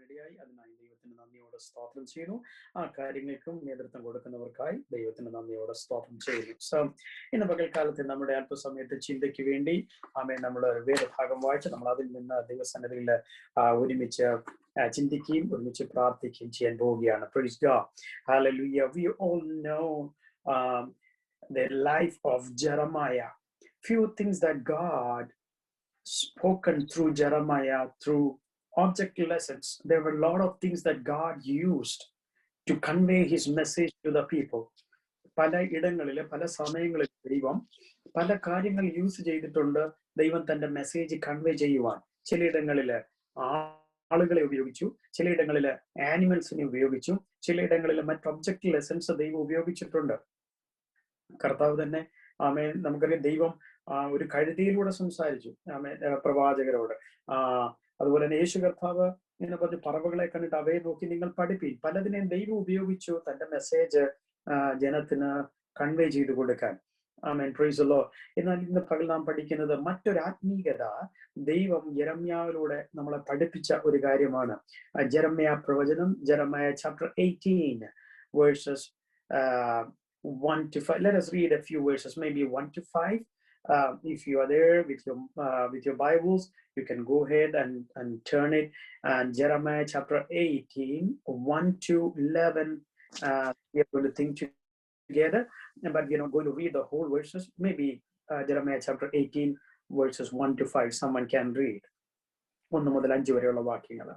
ഇടയായി. അതിനായി ദൈവത്തിന് നന്ദിയോടെ സ്തോത്രം ചെയ്യുന്നു. ആ കാര്യങ്ങൾക്കും നേതൃത്വം കൊടുക്കുന്നവർക്കായി ദൈവത്തിന് നന്ദിയോടെ സ്തോത്രം ചെയ്യുന്നു. സോ ഇന്ന് പകൽക്കാലത്ത് നമ്മുടെ അല്പസമയത്ത് ചിന്തയ്ക്ക് വേണ്ടി നമ്മൾ വേദഭാഗം വായിച്ച് നമ്മൾ അതിൽ നിന്ന് ദൈവസന്നിധിയിൽ ഒരുമിച്ച് ചിന്തിക്കുകയും ഒരുമിച്ച് പ്രാർത്ഥിക്കുകയും ചെയ്യാൻ പോവുകയാണ്. Praise God. Hallelujah. We all know the life of Jeremiah. Few things that God spoken through Jeremiah, through object lessons. There were a lot of things that God used to convey his message to the people. പല ഇടങ്ങളില് പല സമയങ്ങളിൽ ദൈവം പല കാര്യങ്ങൾ use ചെയ്തിട്ടുണ്ട് ദൈവം തന്റെ message convey ചെയ്യുവാൻ. ചിലയിടങ്ങളില് ആളുകളെ ഉപയോഗിച്ചു, ചിലയിടങ്ങളില് ആനിമൽസിനെ ഉപയോഗിച്ചു, ചിലയിടങ്ങളില് മറ്റ് ഒബ്ജക്റ്റ് ലെസൺസ് ദൈവം ഉപയോഗിച്ചിട്ടുണ്ട്. കർത്താവ് തന്നെ നമുക്കറിയാം ദൈവം ഒരു കഴുതയിലൂടെ സംസാരിച്ചു പ്രവാചകരോട്. അതുപോലെ തന്നെ യേശു കർത്താവ് ഇങ്ങനെ പറഞ്ഞ് പറവകളെ കണ്ടിട്ട് അവയെ നോക്കി നിങ്ങൾ പഠിപ്പീൻ. പലതിനെയും ദൈവം ഉപയോഗിച്ചു തന്റെ മെസ്സേജ് ജനത്തിന് കൺവേ ചെയ്തു കൊടുക്കാൻ. Price the Lord. എന്നാൽ ഇന്ന് പകൽ നാം പഠിക്കുന്നത് മറ്റൊരു ആത്മീയത ദൈവം യെരമ്യാവിലൂടെ നമ്മളെ പഠിപ്പിച്ച ഒരു കാര്യമാണ്. ജെരമ്യാ പ്രവചനം, ജെരമ്യാ chapter 18 verses 1 to 5. Let us read a few verses, maybe 1 to 5. If you are there with your Bibles, you can go ahead and turn it. And Jeremiah chapter 18, 1 to 11. We are going to think together, but we are not going to read the whole verses. Maybe Jeremiah chapter 18, verses 1 to 5. Someone can read. 1 മുതൽ 5 വരെയുള്ള വാക്യങ്ങൾ.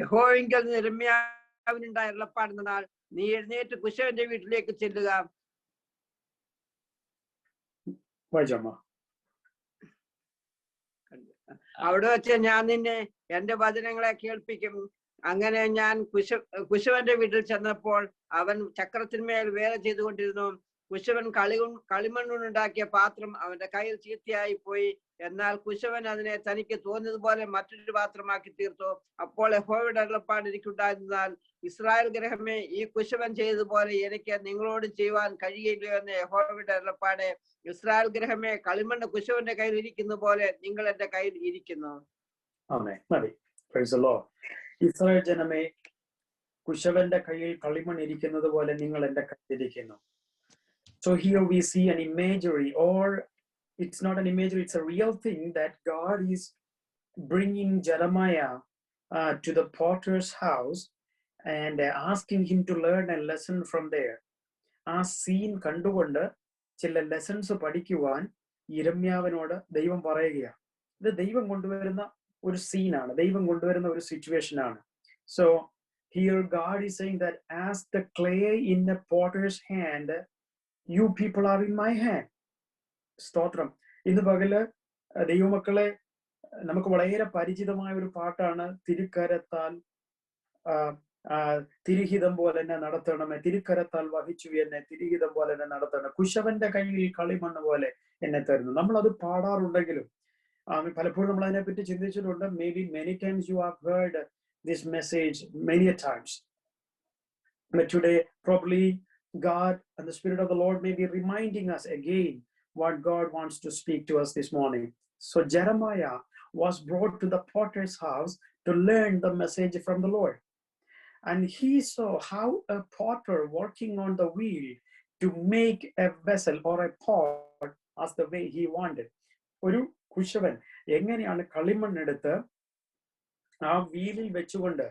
യഹോവയിങ്കൽ യിരെമ്യാവിനുണ്ടായ അരുളപ്പാട് നാൾ, നീ എഴുന്നേറ്റ് കുശവന്റെ വീട്ടിലേക്ക് ചെല്ലുക. അവിടെ വെച്ച് ഞാൻ നിന്നെ എന്റെ വചനങ്ങളെ കേൾപ്പിക്കും. അങ്ങനെ ഞാൻ കുശവന്റെ വീട്ടിൽ ചെന്നപ്പോൾ അവൻ ചക്രത്തിന്മേൽ വേല ചെയ്തുകൊണ്ടിരുന്നു. കുശവൻ കളിമണ്ണുണ്ടാക്കിയ പാത്രം അവന്റെ കയ്യിൽ ചീത്തയായി പോയി. എന്നാൽ കുശവൻ അതിനെ തനിക്ക് തോന്നിയതുപോലെ മറ്റൊരു പാത്രമാക്കി തീർത്തു. അപ്പോൾ യഹോവയുടെ അരുളപ്പാട് എനിക്കുണ്ടായിരുന്നാൽ, ഇസ്രായേൽ ഗൃഹമേ, ഈ കുശവൻ ചെയ്തതുപോലെ എനിക്ക് നിങ്ങളോട് ചെയ്യുവാൻ കഴിയില്ലയോ എന്ന് യഹോവയുടെ അരുളപ്പാട്. ഇസ്രായേൽ ഗൃഹമേ, കളിമണ്ണ് കുശവന്റെ കയ്യിൽ ഇരിക്കുന്ന പോലെ നിങ്ങൾ എന്റെ കയ്യിൽ ഇരിക്കുന്നു. ഇസ്രായേൽ ജനമേ, കുശവന്റെ കയ്യിൽ കളിമൺ ഇരിക്കുന്നത് പോലെ നിങ്ങൾ എന്റെ കയ്യിലിരിക്കുന്നു. So here we see an imagery, or it's not an imagery, it's a real thing that God is bringing Jeremiah to the potter's house and asking him to learn a lesson from there. ആ scene കണ്ടുകൊണ്ട് ചില lessons പഠിക്കുവാൻ യിരെമ്യാവിനോട് ദൈവം പറയുകയാണ്. ഇത് ദൈവം കൊണ്ടുവരുന്ന ഒരു സീനാണ്, ദൈവം കൊണ്ടുവരുന്ന ഒരു സിറ്റുവേഷൻ ആണ്. So here God is saying that as the clay in the potter's hand, you people are in my hand. സ്തോത്രം. ഇന്ന് പകല് ദൈവമക്കളെ, നമുക്ക് വളരെ പരിചിതമായ ഒരു പാട്ടാണ്, തിരുക്കരത്താൽ തിരുഹിതം പോലെ എന്നെ നടത്തണമേ, തിരുക്കരത്താൽ വഹിച്ചു എന്നെ, തിരുഹിതം പോലെ എന്നെ നടത്തണം, കുശവന്റെ കയ്യിൽ കളിമണ്ണ് പോലെ എന്നെ തരുന്നു. നമ്മളത് പാടാറുണ്ടെങ്കിലും പലപ്പോഴും നമ്മൾ അതിനെപ്പറ്റി ചിന്തിച്ചിട്ടുണ്ട്. Maybe many times you have heard this message many times, but today probably God and the Spirit of the Lord may be reminding us again what God wants to speak to us this morning. So Jeremiah was brought to the potter's house to learn the message from the Lord, and he saw how a potter working on the wheel to make a vessel or a pot as the way he wanted. ഒരു കുശവൻ എങ്ങനെയാണ് കളിമണ്ണെടുത്ത് ആ വീലിൽ വെച്ചുകൊണ്ട്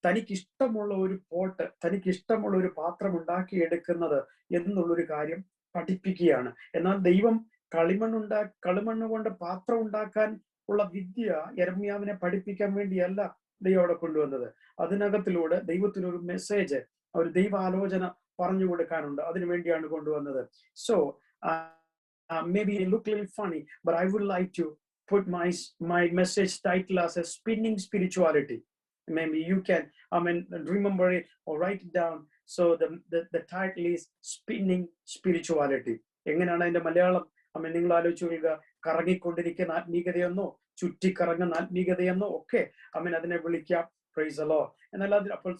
തനിക്കിഷ്ടമുള്ള ഒരു pot, തനിക്കിഷ്ടമുള്ള ഒരു പാത്രം ഉണ്ടാക്കിയെടുക്കുന്നത് എന്നുള്ളൊരു കാര്യം പഠിപ്പിക്കുകയാണ്. എന്നാൽ ദൈവം കളിമണ്ണ് കൊണ്ട് പാത്രം ഉണ്ടാക്കാൻ ഉള്ള വിദ്യ യിരെമ്യാവിനെ പഠിപ്പിക്കാൻ വേണ്ടിയല്ല ദൈവം അവിടെ കൊണ്ടുവന്നത്. അതിനകത്തിലൂടെ ദൈവത്തിനൊരു മെസ്സേജ്, ഒരു ദൈവാലോചന പറഞ്ഞു കൊടുക്കാനുണ്ട്, അതിനു വേണ്ടിയാണ് കൊണ്ടുവന്നത്. So maybe it look a little funny, but I would like to put my message title as a spinning spirituality. Maybe you can remember it or write it down. So the title is spinning spirituality. എങ്ങനെയാണ് അതിന്റെ മലയാളം? നിങ്ങൾ ആലോചിക്കുക, കറങ്ങിക്കൊണ്ടിരിക്കുന്ന ആത്മീയതയെന്നോ ചുറ്റിക്കറങ്ങുന്ന ആത്മീയതയെന്നോ ഒക്കെ അതിനെ വിളിക്കാം. Price the Lord. എന്നാൽ അതിൽ അപ്പോൾ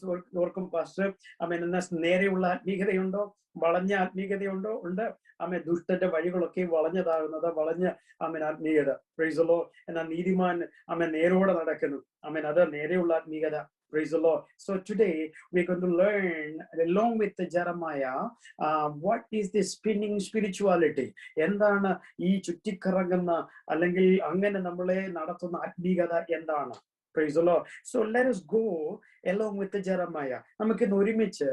ഓർക്കും പാസ്റ്റർ, ആമേൻ, എന്നാൽ നേരെയുള്ള ആത്മീയതയുണ്ടോ, വളഞ്ഞ ആത്മീയതയുണ്ടോ? ഉണ്ട്. ആമേൻ, ദുഷ്ടന്റെ വഴികളൊക്കെ വളഞ്ഞതാകുന്നത്, വളഞ്ഞ ആമേൻ ആത്മീയത. Price the Lord. എന്നാൽ നീതിമാൻ ആമേൻ നേരോടെ നടക്കുന്നു. ആമേൻ, അത് നേരെയുള്ള ആത്മീയത. Praise the Lord. So today we're going to learn along with Jeremiah what is the spinning spirituality. എന്താണ് ഈ ചുറ്റിക്കറങ്ങുന്ന അല്ലെങ്കിൽ അങ്ങനെ നമ്മളെ നടത്തുന്ന ആത്മീയത എന്താണ്? Praise the Lord. So let us go along with Jeremiah. നമുക്ക് ഇന്ന് ഒരുമിച്ച്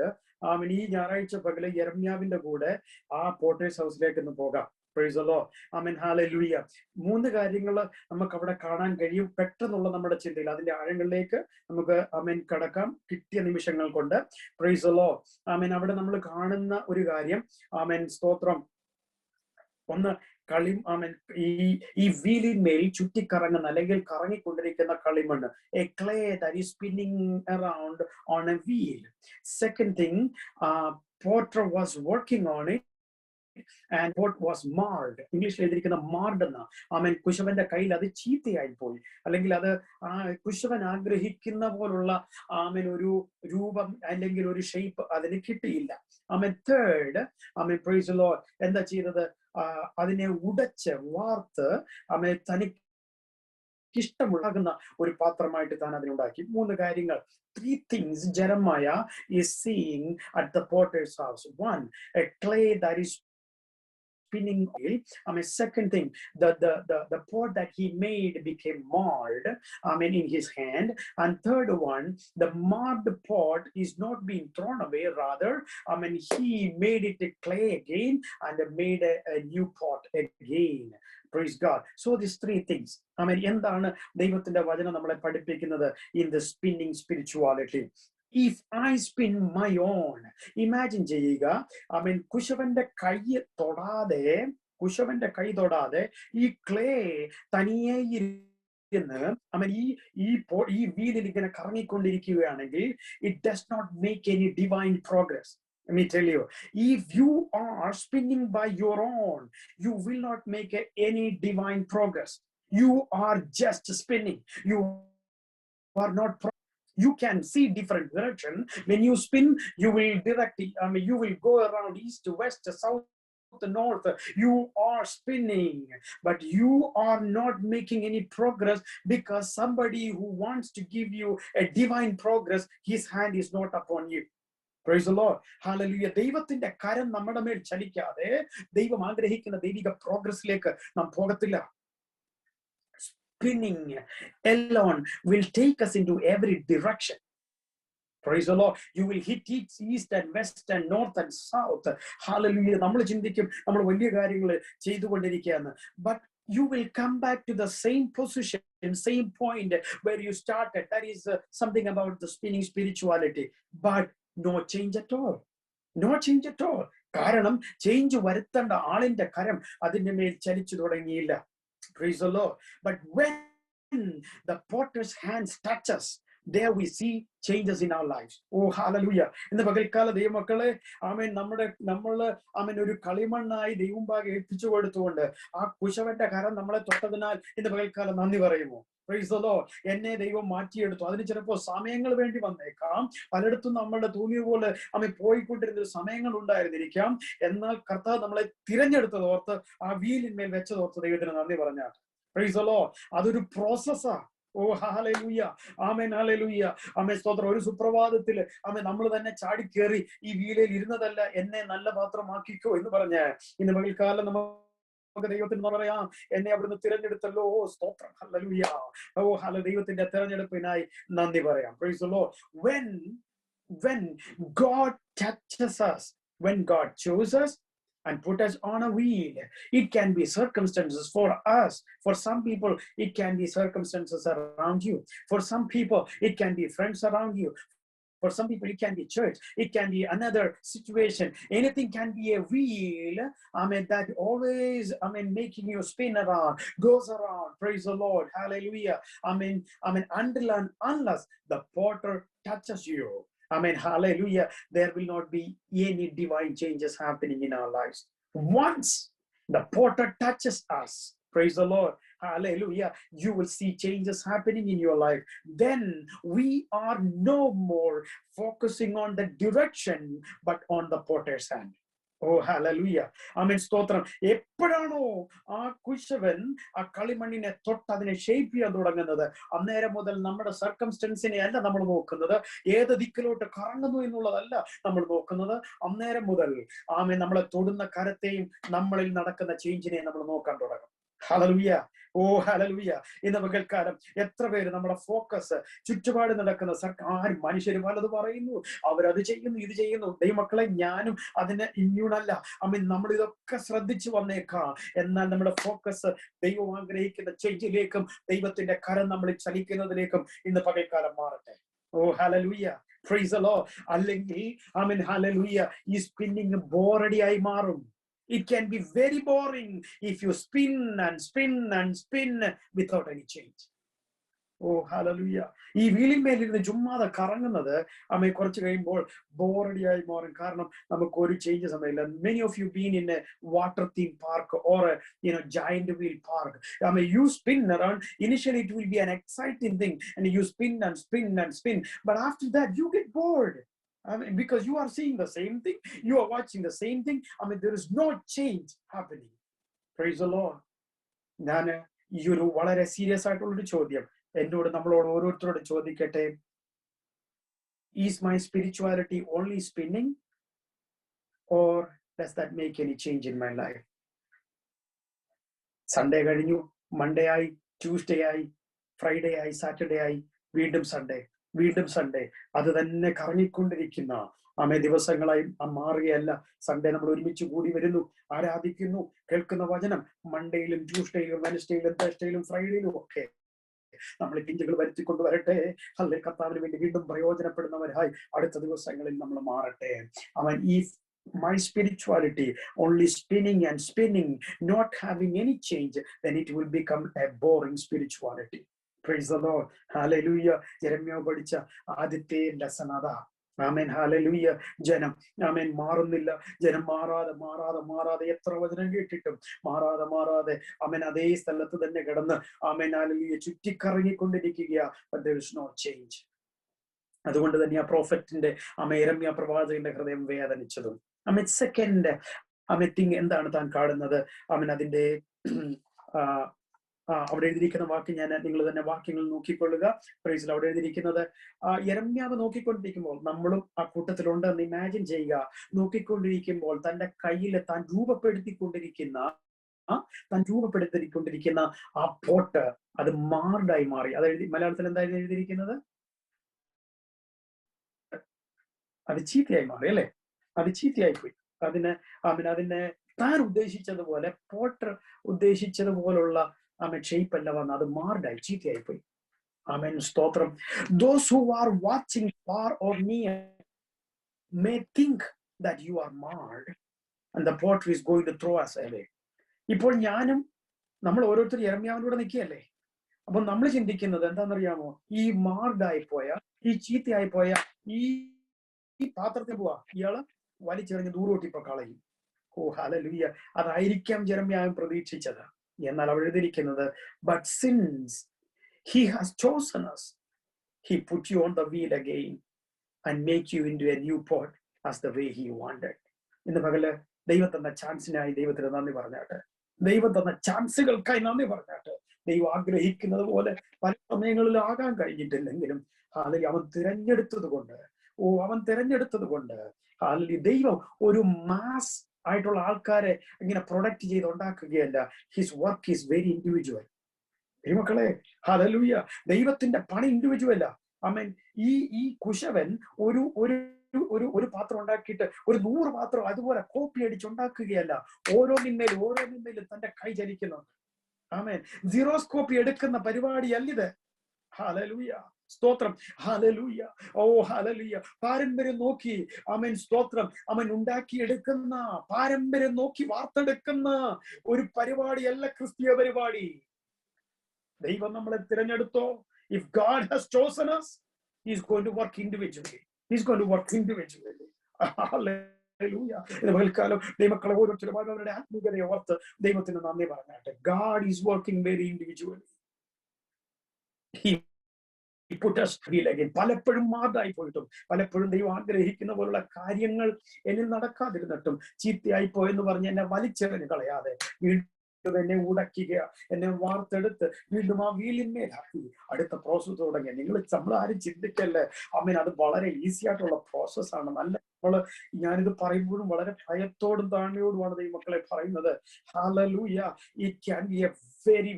ഈ ഞായറാഴ്ച പകല് യെരമ്യാവിന്റെ കൂടെ ആ പോട്ടേഴ്സ് ഹൗസിലേക്ക് ഒന്ന് പോകാം. Praise the Lord. Amen. Hallelujah. 3 കാര്യങ്ങൾ നമുക്ക് അവിടെ കാണാൻ കഴിയും. പെട്ടെന്നുള്ള നമ്മുടെ ചിന്തയിൽ അതിന്റെ ആഴങ്ങളിലേക്ക് നമുക്ക് ആമേൻ കടക്കാം കിട്ടിയ നിമിഷങ്ങൾ കൊണ്ട്. Praise the Lord. ആമേൻ, അവിടെ നമ്മൾ കാണുന്ന ഒരു കാര്യം, ആമേൻ സ്തോത്രം, ഒന്ന് ആമേൻ ഈ വീലിന്മേൽ ചുറ്റിക്കറങ്ങുന്ന അല്ലെങ്കിൽ കറങ്ങിക്കൊണ്ടിരിക്കുന്ന കളിമണ്ണ്, a clay that is spinning around on a wheel. Second thing, potter was working on it and what was marred. ഇംഗ്ലീഷിൽ എഴുതിയിരിക്കുന്ന മാർഡ് എന്ന, ആമേൻ, കുശവന്റെ കയ്യിൽ അത് ചീത്തയായി പോയി, അല്ലെങ്കിൽ അത് കുശവൻ ആഗ്രഹിക്കുന്ന പോലുള്ള ആമേൻ ഒരു രൂപം അല്ലെങ്കിൽ ഒരു ഷേപ്പ് അതിന് കിട്ടിയില്ല. ആമേൻ, തേർഡ്, ആമേൻ, പ്രൈസ് ദി ലോർഡ്, എന്താ ചെയ്തത്? അതിനെ ഉടച്ച് വാർത്ത് ആമേൻ തനിക്ക് ഇഷ്ടമുണ്ടാകുന്ന ഒരു പാത്രമായിട്ട് താൻ അതിനുണ്ടാക്കി. 3 കാര്യങ്ങൾ. 3 things Jeremiah is seeing at the potter's house. 1, a clay that is spinning oil. Second thing, the pot that he made became marred, in his hand. And third one, the marred pot is not being thrown away, rather, he made it a clay again and made a new pot again. Praise God. So these 3 things. എന്താണ് ദൈവത്തിന്റെ വചനം നമ്മളെ പഠിപ്പിക്കുന്നത് in the spinning spirituality? If I spin my own, imagine ചെയ്യുക, കുശവന്റെ കൈ തൊടാതെ ഈ ക്ലേ തനിയെ ഈ വീലിൽ ഇങ്ങനെ കറങ്ങിക്കൊണ്ടിരിക്കുകയാണെങ്കിൽ it does not make any divine progress. Let me tell you, if you are spinning by your own, you will not make any divine progress. You are just spinning. You are not you can see different direction. When you spin, you will you will go around east, west, south, north. You are spinning, but you are not making any progress, because somebody who wants to give you a divine progress, his hand is not upon you. Praise the Lord. Hallelujah. ദൈവത്തിന്റെ കരം നമ്മുടെ മേൽ ചലിക്കാതെ ദൈവം ആഗ്രഹിക്കുന്ന ദൈവിക പ്രോഗ്രസ്സിലേക്ക് നാം പോകത്തില്ല. Spinning alone will take us into every direction. Praise the Lord. You will hit east and west and north and south. Hallelujah. നമ്മൾ ചിന്തിക്കും നമ്മൾ വലിയ കാര്യങ്ങൾ ചെയ്തുകൊണ്ടിരിക്കുകയാണ്. But you will come back to the same position, same point where you started. That is something about the spinning spirituality. But no change at all. No change at all. കാരണം change വരുത്തേണ്ട ആളിന്റെ കരം അതിന്റെ മേൽ ചലിച്ചു തുടങ്ങിയില്ല. Praise the Lord. But when the potter's hands touch us, there we see changes in our lives. Oh, hallelujah. In the പകൽക്കാല ദൈവമക്കളെ, ആമേൻ, നമ്മള് ആമേൻ ഒരു കളിമണ്ണായി ദൈവമുമ്പാകെ ഏൽപ്പിച്ചു കൊടുത്തുകൊണ്ട് ആ കുശവന്റെ കരം നമ്മളെ തൊട്ടതിനാൽ ഇന്ന് പകൽക്കാലം നന്ദി പറയുമോ? Praise the Lord. എന്നെ ദൈവം മാറ്റിയെടുത്തു. അതിന് ചിലപ്പോൾ സമയങ്ങൾ വേണ്ടി വന്നേക്കാം. പലയിടത്തും നമ്മളുടെ തോന്നിയതുപോലെ പോയിക്കൊണ്ടിരുന്ന സമയങ്ങൾ ഉണ്ടായിരുന്നിരിക്കാം. എന്നാൽ കർത്താവ് നമ്മളെ തിരഞ്ഞെടുത്തത് ഓർത്ത് ആ വീലിന്മേൽ വെച്ചതോർത്ത് ദൈവത്തിന് നന്ദി പറഞ്ഞാൽ. Praise the Lord. അതൊരു പ്രോസസ്സാ. ഓ, ഹല്ലേലൂയ. ആമേൻ, ഹല്ലേലൂയ. ആമേൻ, സ്തോത്രം. ഒരു സുപ്രഭാതത്തിൽ നമ്മൾ തന്നെ ചാടിക്കേറി ഈ വീലിൽ ഇരുന്നതല്ല, എന്നെ നല്ല പാത്രമാക്കിക്കോ എന്ന് പറഞ്ഞ ഇന്ന് പകൽക്കാലം നമുക്ക് ദൈവത്തിന് പറയാം, എന്നെ അവിടുന്ന് തിരഞ്ഞെടുത്തല്ലോ. ഓ, സ്തോത്രം. ഹല്ലേലൂയ. ഓ, ദൈവത്തിന്റെ തിരഞ്ഞെടുപ്പിനായി നന്ദി പറയാം. Praise the Lord. When God touches us, when God chose us and put us on a wheel, it can be circumstances for us. For some people, it can be circumstances around you. For some people, it can be friends around you. For some people, it can be church. It can be another situation. Anything can be a wheel, that always, making you spin around, goes around. Praise the Lord. Hallelujah. Until and unless the potter touches you, hallelujah, there will not be any divine changes happening in our lives. Once the potter touches us, Praise the Lord. Hallelujah. You will see changes happening in your life. Then we are no more focusing on the direction, but on the potter's hand. ഓ ഹല്ലേലൂയ. ആമേൻ, സ്തോത്രം. എപ്പോഴാണോ ആ കുശവൻ ആ കളിമണ്ണിനെ തൊട്ട് അതിനെ shape ചെയ്യാൻ തുടങ്ങുന്നത്, അന്നേരം മുതൽ നമ്മുടെ സർക്കംസ്റ്റൻസിനെ അല്ല നമ്മൾ നോക്കുന്നത്, ഏത് ദിക്കിലോട്ട് കറങ്ങുന്നു എന്നുള്ളതല്ല നമ്മൾ നോക്കുന്നത്. അന്നേരം മുതൽ ആമേൻ നമ്മളെ തൊടുന്ന കരത്തെയും നമ്മളിൽ നടക്കുന്ന ചേഞ്ചിനെ നമ്മൾ നോക്കാൻ തുടങ്ങും. ഹല്ലേലൂയ. ഓ ഹല്ലേലൂയ. ഇന്ന് പകൽക്കാലം എത്ര പേര് നമ്മുടെ ഫോക്കസ് ചുറ്റുപാട് നടക്കുന്ന ആരും മനുഷ്യർ പലത് പറയുന്നു, അവരത് ചെയ്യുന്നു, ഇത് ചെയ്യുന്നു. ദൈവമക്കളെ, ഞാനും അതിന് ഇമ്മ്യൂണല്ല. നമ്മൾ ഇതൊക്കെ ശ്രദ്ധിച്ചു വന്നേക്കാം. എന്നാൽ നമ്മുടെ ഫോക്കസ് ദൈവം ആഗ്രഹിക്കുന്ന ചേഞ്ചിലേക്കും ദൈവത്തിന്റെ കരം നമ്മളിൽ ചലിക്കുന്നതിലേക്കും ഇന്ന് പകൽക്കാലം മാറട്ടെ. ഓ ഹല്ലേലൂയ. Praise the Lord. അല്ലെങ്കിൽ ആമേൻ ഹല്ലേലൂയ, ഈ സ്പിന്നിങ് ബോറടിയായി മാറും. It can be very boring if you spin and spin and spin without any change. Oh hallelujah. ഈ വീലിന്മേലിരുന്ന് ചുമ്മാതെ കറങ്ങുന്നത് അമ്മയെ കുറച്ച് കഴിയുമ്പോൾ ബോറടിയായി മാറും. കാരണം നമുക്ക് ഒരു ചേഞ്ച് സമയമില്ല. Many of you been in a water theme park or a giant wheel park. I mean, you spin around. Initially it will be an exciting thing and you spin and spin and spin, but after that you get bored. I mean, because you are seeing the same thing, you are watching the same thing. I mean, there is no change happening. Praise the Lord. ഞാൻ ഈ ഒരു വളരെ serious ആയിട്ടുള്ളൊരു ചോദ്യം എന്നോട് നമ്മളോട് ഓരോരുത്തരോട് ചോദിക്കട്ടെ. Is my spirituality only spinning, or does that make any change in my life? Sunday കഴിഞ്ഞു, മൺഡേ ആയി, ട്യൂസ്ഡേ ആയി, ഫ്രൈഡേ ആയി, സാറ്റർഡേ ആയി, വീണ്ടും സൺഡേ, വീണ്ടും സൺഡേ. അത് തന്നെ കറങ്ങിക്കൊണ്ടിരിക്കുന്ന ആമേ ദിവസങ്ങളായി മാറുകയല്ല. സൺഡേ നമ്മൾ ഒരുമിച്ച് കൂടി വരുന്നു, ആരാധിക്കുന്നു, കേൾക്കുന്ന വചനം. മൺഡേയിലും ട്യൂസ്ഡേയിലും വെനസ്ഡേയിലും തേഴ്സ്ഡേയിലും ഫ്രൈഡേയിലും ഒക്കെ നമ്മൾ പിഞ്ചുകൾ വരുത്തിക്കൊണ്ട് വരട്ടെ. അല്ലെ, കർത്താവിന് വേണ്ടി വീണ്ടും പ്രയോജനപ്പെടുന്നവരായി അടുത്ത ദിവസങ്ങളിൽ നമ്മൾ മാറട്ടെ. അവൻ ഈ my spirituality only spinning and spinning, not having any change, then it will become a boring spirituality. Praise the Lord. Hallelujah. യെരമ്യാവ് പഠിച്ച ആദ്യത്തെ ലെസൺ അതാ. Amen hallelujah. ജനം ആമേൻ മാറുന്നില്ല. ജനം മാറാതെ എത്ര വചനം കേട്ടിട്ടും മാറാതെ ആമേൻ അതേ സ്ഥലത്ത് തന്നെ കിടന്ന് ആമേൻ ഹല്ലേലൂയ ചുറ്റിക്കറങ്ങിക്കൊണ്ടിരിക്കുക. But there is no change. അതുകൊണ്ട് തന്നെ ആ പ്രോഫറ്റിന്റെ യെരമ്യാ പ്രവാചകന്റെ ഹൃദയം വേദനിച്ചതും. ആമേൻ സെക്കൻഡ് തിങ് എന്താണ് താൻ കാണുന്നത്? ആമേൻ അതിന്റെ അവിടെ എഴുതിയിരിക്കുന്ന വാക്ക് ഞാൻ നിങ്ങൾ തന്നെ വാക്യങ്ങൾ നോക്കിക്കൊള്ളുക. പ്രൈസിൽ അവിടെ എഴുതിയിരിക്കുന്നത് യെരമ്യാവ് നോക്കിക്കൊണ്ടിരിക്കുമ്പോൾ, നമ്മളും ആ കൂട്ടത്തിലുണ്ട് എന്ന് ഇമാജിൻ ചെയ്യുക. നോക്കിക്കൊണ്ടിരിക്കുമ്പോൾ തന്റെ കയ്യിൽ താൻ രൂപപ്പെടുത്തിക്കൊണ്ടിരിക്കുന്ന ആ പോട്ട് അത് മാർഡായി മാറി. അത് മലയാളത്തിൽ എന്തായാലും എഴുതിയിരിക്കുന്നത്, അത് ചീത്തയായി മാറി അല്ലെ. അത് ചീത്തയായി പോയി. അതിനെ താൻ ഉദ്ദേശിച്ചതുപോലെ, പോട്ടർ ഉദ്ദേശിച്ചതുപോലുള്ള ഷേപ്പ് അല്ല വന്ന്, അത് മാർഡായി ചീത്തയായി പോയി. ആമേൻ, സ്തോത്രം. Those who are watching far or near may think that you are marred and the potter is going to throw us away. ഇപ്പോൾ നമ്മൾ ഓരോരുത്തർ യെരമ്യാവിലൂടെ നിൽക്കുകയല്ലേ. അപ്പൊ നമ്മൾ ചിന്തിക്കുന്നത് എന്താണെന്നറിയാമോ? ഈ മാർഡായി പോയ, ഈ ചീത്തയായി പോയ ഈ പാത്രത്തിൽ പോവാ ഇയാള് വലിച്ചെറിഞ്ഞ് ദൂരോട്ട് ഇപ്പൊ കളയും. ഓ ഹല്ലേലൂയ. അതായിരിക്കാം യെരമ്യാവ് പ്രതീക്ഷിച്ചത്. എന്നാൽ അവിടെ എഴുതിയിരിക്കുന്നത്, but since he has chosen us, he put you on the wheel again and make you into a new pot as the way he wanted. ഇന്ന് പകല് ദൈവം തന്ന ചാൻസിനായി ദൈവത്തിന് നന്ദി പറഞ്ഞാട്ടെ. ദൈവം തന്ന ചാൻസുകൾക്കായി നന്ദി പറഞ്ഞാട്ടെ. ദൈവം ആഗ്രഹിക്കുന്നത് പോലെ പല സമയങ്ങളിൽ ആകാൻ കഴിഞ്ഞിട്ടില്ലെങ്കിലും അല്ലെങ്കിൽ അവൻ തിരഞ്ഞെടുത്തത് കൊണ്ട് ദൈവം ഒരു മാസ് ആയിട്ടുള്ള ആൾക്കാരെ ഇങ്ങനെ പ്രൊഡക്റ്റ് ചെയ്ത് ഉണ്ടാക്കുകയല്ല. His work is very individual. മക്കളെ, ഹല്ലേലൂയ. ദൈവത്തിന്റെ പണി ഇൻഡിവിജ്വലാ. ആമേൻ. ഈ കുശവൻ ഒരു പാത്രം ഉണ്ടാക്കിയിട്ട് ഒരു 100 പാത്രം അതുപോലെ കോപ്പി അടിച്ചുണ്ടാക്കുകയല്ല. ഓരോന്നിന്മേലും തന്റെ കൈ ചലിക്കുന്നുണ്ട്. ആമേൻ. സീറോസ്കോപ്പി എടുക്കുന്ന പരിപാടിയല്ലിത്. ഹല്ലേലൂയ, സ്തോത്രം. ഹല്ലേലൂയ. ഓ ഹല്ലേലൂയ. പാരമ്പര്യം നോക്കി ആമേൻ, സ്തോത്രം. അവൻ ഉണ്ടാക്കിയെടുക്കുന്ന, പാരമ്പര്യം നോക്കി വാർത്തെടുക്കുന്ന ഒരു പരിപാടിയല്ല ക്രിസ്തീയ പരിപാടി. ദൈവം നമ്മളെ തിരഞ്ഞെടുത്തോ, if God has chosen us, he is going to work individually. Hallelujah. പകൽക്കാലം ദൈവമക്കളെ ഓരോരുത്തരും അവരുടെ ആത്മീയതയെ ഓർത്ത് ദൈവത്തിന് നന്ദി പറഞ്ഞാട്ടെ. God is working very individually. He put us heal again. പലപ്പോഴും മാതായി പോയിട്ടും പലപ്പോഴും ദൈവം ആഗ്രഹിക്കുന്ന പോലുള്ള കാര്യങ്ങൾ എന്നിൽ നടക്കാതിരുന്നിട്ടും ചീത്തയായി പോയെന്ന് പറഞ്ഞ് എന്നെ വലിച്ചെറിഞ്ഞ് കളയാതെ വീണ്ടും എന്നെ ഉടക്കുക, എന്നെ വാർത്തെടുത്ത് വീണ്ടും ആ വീലിന്മേലാക്കി അടുത്ത പ്രോസസ് തുടങ്ങി. നമ്മൾ ആരും ചിന്തിക്കല്ലേ, അമ്മേൻ, അത് വളരെ ഈസി ആയിട്ടുള്ള പ്രോസസ്സാണ്. നല്ല ഞാനിത് പറയുമ്പോഴും വളരെ ഭയത്തോടും താഴ്മയോടുമാണ് ദൈവമക്കളെ പറയുന്നത്. Hallelujah. It can be a very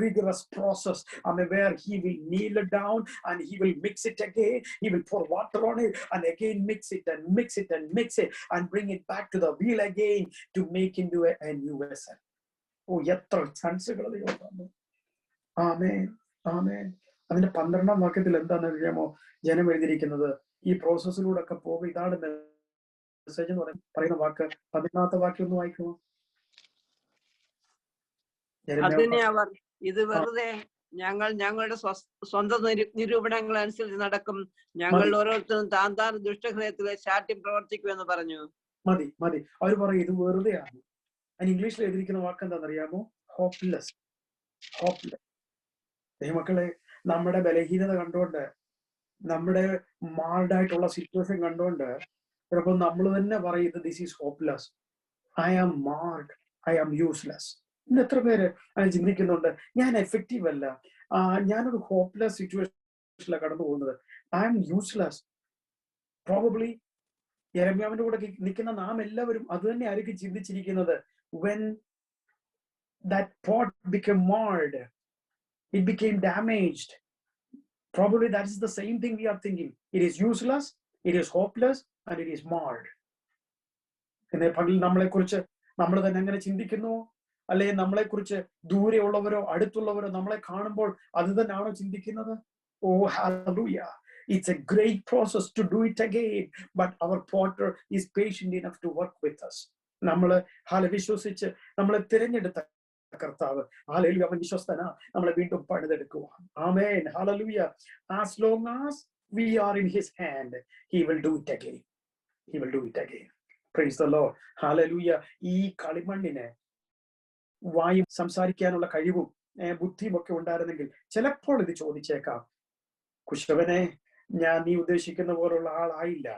rigorous process, where he will kneel it down and he will mix it again. He will pour water on it and again mix it and mix it and mix it and bring it back to the wheel again to make into a new vessel. ഓ, എത്ര ചാൻസുകൾ ദൈവം തന്നു. ആമേൻ, ആമേൻ. അതിന്റെ 12-ാം വാക്യത്തിൽ എന്താണെന്ന് അറിയാമോ ജനം എഴുതിയിരിക്കുന്നത്? ഈ പ്രോസസ്സിലൂടെ ഒക്കെ പോകും. ഇതാണ് മെസ്സേജ് എന്ന് പറയുന്ന വാക്ക്. 11-ാമത്തെ വാക്യം ഒന്ന് വായിക്കുമോ? അതിനെ അവർ ഇത് വെറുതെ ഞങ്ങൾ ഞങ്ങളുടെ സ്വന്തം നിരൂപണങ്ങൾ അനുസരിച്ച് നടക്കും, ഞങ്ങൾ ഓരോരുത്തരും താൻ ദുഷ്ടഹൃദയത്തിലെ ശാഠ്യം പ്രവർത്തിക്കുമെന്ന് പറഞ്ഞു. മതി മതി. അവർ പറയും ഇത് വെറുതെയാണ്. അതിന് ഇംഗ്ലീഷിൽ എഴുതിയിരിക്കുന്ന വാക്ക് എന്താണെന്നറിയാമോ? ഹോപ്പ്ലെസ്. ഹോപ്പ്ലെസ്. ദൈവമക്കളെ, നമ്മുടെ ബലഹീനത കണ്ടുകൊണ്ട്, നമ്മുടെ മാർഡായിട്ടുള്ള സിറ്റുവേഷൻ കണ്ടുകൊണ്ട് ചിലപ്പോൾ നമ്മൾ തന്നെ പറയുന്നത് this is hopeless, I am mad, I am useless. ഇന്ന് എത്ര പേര് അങ്ങനെ ചിന്തിക്കുന്നുണ്ട്? ഞാൻ എഫക്റ്റീവ് അല്ല, ഞാനൊരു ഹോപ്പ്ലെസ് സിറ്റുവേഷനിലാണ് കടന്നു പോകുന്നത്, ഐ ആം യൂസ്ലെസ്. പ്രോബബ്ലി യെരമ്യാവിന്റെ കൂടെ നിൽക്കുന്ന നാം എല്ലാവരും അത് തന്നെ ആയിരിക്കും ചിന്തിച്ചിരിക്കുന്നത്. When that pot became marred, it became damaged. Probably that is the same thing we are thinking. It is useless, it is hopeless, and it is marred. എന്നെ പകൽ നമ്മളെ കുറിച്ച് നമ്മൾ തന്നെ അങ്ങനെ ചിന്തിക്കുന്നു, അല്ലെങ്കിൽ നമ്മളെ കുറിച്ച് ദൂരെയുള്ളവരോ അടുത്തുള്ളവരോ നമ്മളെ കാണുമ്പോൾ അത് തന്നെയാണോ ചിന്തിക്കുന്നത്? Oh, hallelujah. It's a great process to do it again, but our potter is patient enough to work with us. നമ്മള് വിശ്വസിച്ച് നമ്മളെ തിരഞ്ഞെടുത്ത കർത്താവ്, ഹല്ലേലൂയ, അവൻ വിശ്വസ്തനാ, നമ്മളെ വീണ്ടും പണിതെടുക്കുക. ആമേൻ, hallelujah. As long as we are in his hand, he will do it again. He will do it again. Praise the Lord. Hallelujah. ഈ കളിമണ്ണിന് വായും സംസാരിക്കാനുള്ള കഴിവും ബുദ്ധിയും ഒക്കെ ഉണ്ടായിരുന്നെങ്കിൽ ചിലപ്പോൾ ഇത് ചോദിച്ചേക്കാം, കുശവനെ, ഞാൻ നീ ഉദ്ദേശിക്കുന്ന പോലുള്ള ആളായില്ല,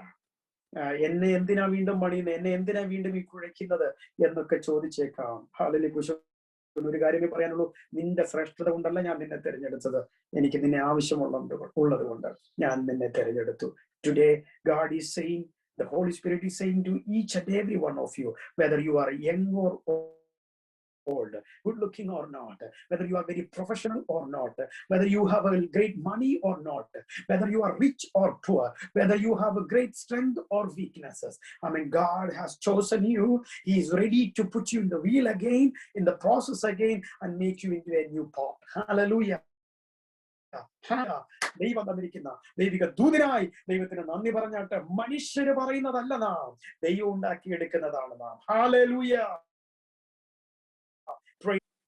എന്നെ എന്തിനാ വീണ്ടും പണിയുന്നത്, എന്നെ എന്തിനാ വീണ്ടും ഈ കുഴയ്ക്കുന്നത് എന്നൊക്കെ ചോദിച്ചേക്കാം. ഹല്ലേലൂയ. കുശവൻ ഒരു കാര്യമേ പറയാനുള്ളൂ, നിന്റെ ശ്രേഷ്ഠത കൊണ്ടല്ല ഞാൻ നിന്നെ തിരഞ്ഞെടുത്തത്, എനിക്ക് നിന്നെ ആവശ്യമുള്ളത് കൊണ്ട് ഞാൻ നിന്നെ തിരഞ്ഞെടുത്തു. Today God is saying, the Holy Spirit is saying to each and every one of you, whether you are young or old, good looking or not, whether you are very professional or not, whether you have a great money or not, whether you are rich or poor, whether you have a great strength or weaknesses, God has chosen you. He is ready to put you in the wheel again, in the process again, and make you into a new pot. Hallelujah. ദൈവം തന്നിരിക്കുന്ന ദൈവിക ദൂതനായി ദൈവത്തിന് നന്ദി പറഞ്ഞാട്ട്. മനുഷ്യര് പറയുന്നതല്ല നാം, ദൈവം ഉണ്ടാക്കിയെടുക്കുന്നതാണ് നാം. ഹല്ലേലൂയ.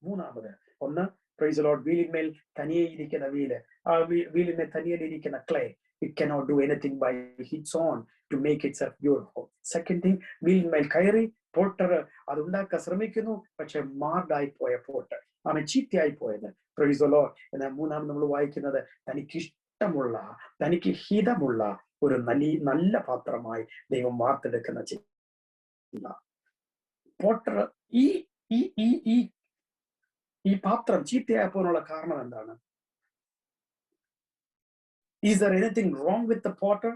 മൂന്നാമത് ഒന്ന്, പ്രൈസ് ദി ലോർഡ്, വീലിന്മേൽ തനിയെ ഇരിക്കുന്ന വീല്, ആ വീലിന്മേൽ തനിയെ ഇരിക്കുന്ന clay, it cannot do anything by its own to make itself beautiful. Second thing, വീലിന്മേൽ കയറി പോട്ടർ അതുണ്ടാക്കാൻ ശ്രമിക്കുന്നു, പക്ഷെ മാർഡായി പോയ പോട്ടർ, അവൻ ചീത്തയായി പോയത്. Price the Lord. എന്നാൽ മൂന്നാമത് നമ്മൾ വായിക്കുന്നത്, തനിക്ക് ഇഷ്ടമുള്ള, തനിക്ക് ഹിതമുള്ള ഒരു നല്ല പാത്രമായി ദൈവം വാർത്തെടുക്കുന്ന ചിന്ത. പോട്ടർ ഈ പാത്രം ചീത്തയായപ്പോഴുള്ള കാരണം എന്താണ്? Is there anything wrong with the potter?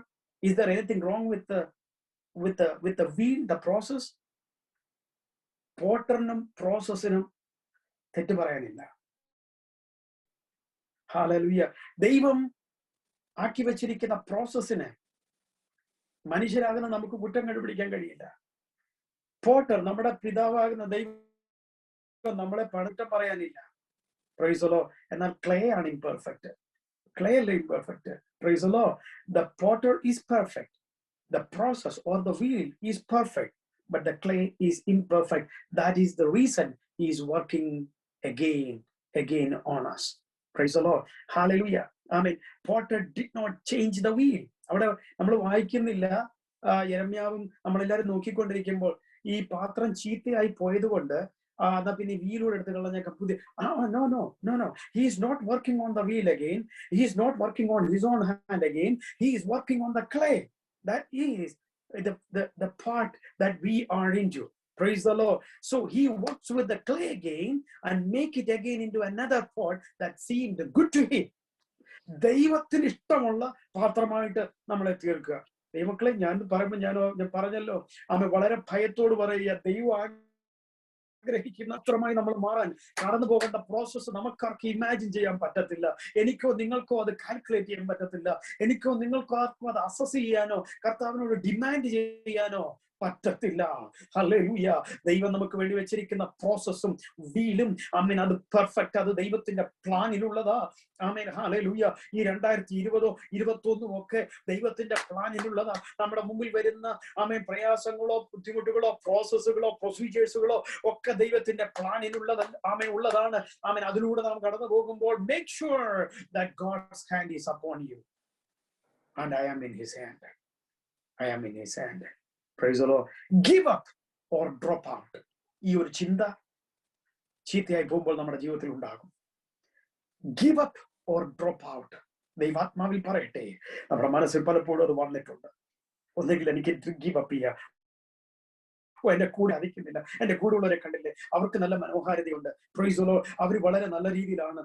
Is there anything wrong with the wheel, the process? പോട്ടറിനും പ്രോസസ്സിനും തെറ്റ് പറയാനില്ല. ഹല്ലേലൂയ. ദൈവം ആക്കി വെച്ചിരിക്കുന്ന പ്രോസസ്സിന് മനുഷ്യരാകുന്ന നമുക്ക് കുറ്റം കണ്ടുപിടിക്കാൻ കഴിയില്ല. പോട്ടർ, നമ്മുടെ പിതാവാകുന്ന ദൈവം നമ്മളെ പണിറ്റം പറയാനില്ല. Price the Lord. എന്നാൽ ക്ലേ ആണ് ഇംപെർഫെക്റ്റ്. ക്ലേ അല്ല imperfect. Price the Lord. The potter is perfect. The process or the wheel is perfect, but the clay is imperfect. That is the reason he is working again on us. Praise the Lord. Hallelujah. Amen. Potter did not change the wheel. അവിടെ നമ്മൾ വായിക്കുന്നില്ല യെരമ്യാവും നമ്മളെല്ലാരും നോക്കിക്കൊണ്ടിരിക്കുമ്പോൾ ഈ പാത്രം ചീത്തയായി പോയത് കൊണ്ട് എന്നാ പിന്നെ വീലൂടെ എടുത്ത് കളഞ്ഞേക്കാം പുതിയ no no no no he is not working on the wheel again he is not working on his own hand again he is working on the clay that is the part that we are into. Praise the Lord. So he works with the clay again and make it again into another pot that seemed good to him. ദൈവത്തിന് ഇഷ്ടമുള്ള പാത്രമായിട്ട് നമ്മളെ തീർക്കുക. ദൈവമക്കളെ, ഞാൻ പറയുമ്പോൾ ഞാൻ പറഞ്ഞല്ലോ, വളരെ ഭയത്തോട് പറയുക, ദൈവം ആഗ്രഹിക്കുന്ന അത്രമായി നമ്മൾ മാറാൻ കടന്നു പോകേണ്ട പ്രോസസ്സ് നമുക്കാർക്ക് ഇമാജിൻ ചെയ്യാൻ പറ്റത്തില്ല. എനിക്കോ നിങ്ങൾക്കോ അത് കാൽക്കുലേറ്റ് ചെയ്യാൻ പറ്റത്തില്ല. എനിക്കോ നിങ്ങൾക്കോ ആർക്കും അത് അസസ് ചെയ്യാനോ കർത്താവിനോട് ഡിമാൻഡ് ചെയ്യാനോ പറ്റത്തില്ല. ഹല്ലേലൂയ. ദൈവം നമുക്ക് വേണ്ടി വെച്ചിരിക്കുന്ന പ്രോസസ്സും വീലും അത് പെർഫെക്റ്റ്, അത് ദൈവത്തിന്റെ പ്ലാനിലുള്ളതാ. ഹല്ലേലൂയ. ഈ 2020 2021 ഒക്കെ ദൈവത്തിന്റെ പ്ലാനിലുള്ളതാ. നമ്മുടെ മുമ്പിൽ വരുന്ന പ്രയാസങ്ങളോ ബുദ്ധിമുട്ടുകളോ പ്രോസസ്സുകളോ പ്രൊസീജിയേഴ്സുകളോ ഒക്കെ ദൈവത്തിന്റെ പ്ലാനിലുള്ളത് ഉള്ളതാണ്. അതിലൂടെ നാം കടന്നു പോകുമ്പോൾ make sure that God's hand is upon you and I am in his hand. I am in his hand. Praise the Lord. Give up or drop out. ഈ ഒരു ചിന്ത ചീത്തയായി പോകുമ്പോൾ നമ്മുടെ ജീവിതത്തിൽ ഉണ്ടാകും. Give up or drop out. ദൈവാത്മാവിൽ പറയട്ടെ, നമ്മുടെ മനസ്സിൽ പലപ്പോഴും അത് വന്നിട്ടുണ്ട്. ഒന്നെങ്കിൽ എനിക്ക് ഗീവ് അപ്പ് ചെയ്യാം, എന്റെ കൂടെ അധിക്കുന്നില്ല, എന്റെ കൂടെ ഉള്ളവരെ കണ്ടില്ലേ, അവർക്ക് നല്ല മനോഹാരിതയുണ്ട്, പ്രൈസ് ദി ലോർഡ്, അവർ വളരെ നല്ല രീതിയിലാണ്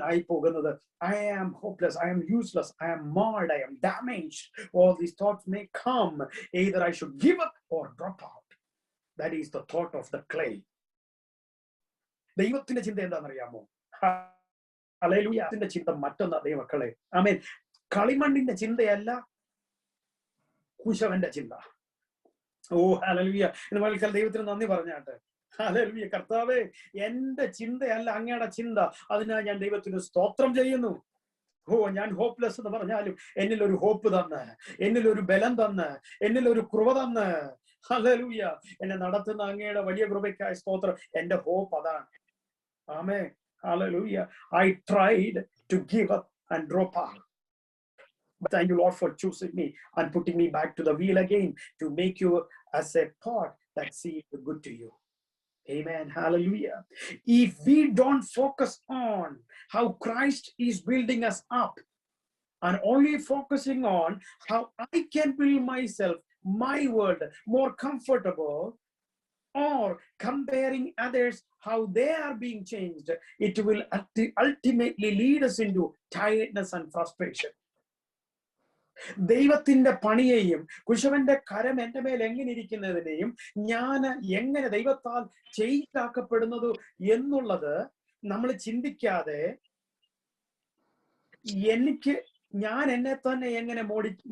ആയി പോകുന്നത്. I am hopeless, I am useless, I am marred, I am damaged. All these thoughts may come. Either I should give up or drop out. That is the thought of the clay. ദൈവത്തിന്റെ ചിന്ത എന്താണെന്നറിയാമോ? Hallelujah. അതിന്റെ ചിന്ത മറ്റൊന്നാ ദൈവമക്കളെ. ആമേൻ. കളിമണ്ണിന്റെ ചിന്തയല്ല കുശവന്റെ ചിന്ത. ഓ hallelujah. എന്ന് പറഞ്ഞാൽ ദൈവത്തിന് നന്ദി പറഞ്ഞാട്ടെ. ഹല്ലേലൂയ. കർത്താവേ, എന്റെ ചിന്തയല്ല അങ്ങയുടെ ചിന്ത, അതിനാൽ ഞാൻ ദൈവത്തിന് സ്തോത്രം ചെയ്യുന്നു. ഞാൻ ഹോപ്പ്ലെസ് എന്ന് പറഞ്ഞാലും എന്നിൽ ഒരു ഹോപ്പ് തന്ന്, എന്നിൽ ഒരു ബലം തന്ന്, എന്നിൽ ഒരു കൃപ തന്ന്, ഹല്ലേലൂയ, എന്നെ നടത്തുന്ന അങ്ങയുടെ വലിയ കൃപയ്ക്കായി സ്തോത്രം. എന്റെ ഹോപ്പ് അതാണ്. ആമേൻ. Hallelujah. I tried to give up and drop out. But thank you, Lord, for choosing me and putting me back to the wheel again to make you as a pot that seems good to you. Amen. Hallelujah. If we don't focus on how Christ is building us up and only focusing on how I can build myself, my world more comfortable, or comparing others how they are being changed, it will ultimately lead us into tiredness and frustration. ദൈവത്തിന്റെ പണിയെയും കുശവന്റെ കരം എന്റെ മേൽ എങ്ങനെ ഇരിക്കുന്നതിനെയും ഞാൻ എങ്ങനെ ദൈവത്താൽ ചെയ്യിക്കാക്കപ്പെടുന്നത് എന്നുള്ളത് നമ്മൾ ചിന്തിക്കാതെ ഞാൻ എന്നെ തന്നെ എങ്ങനെ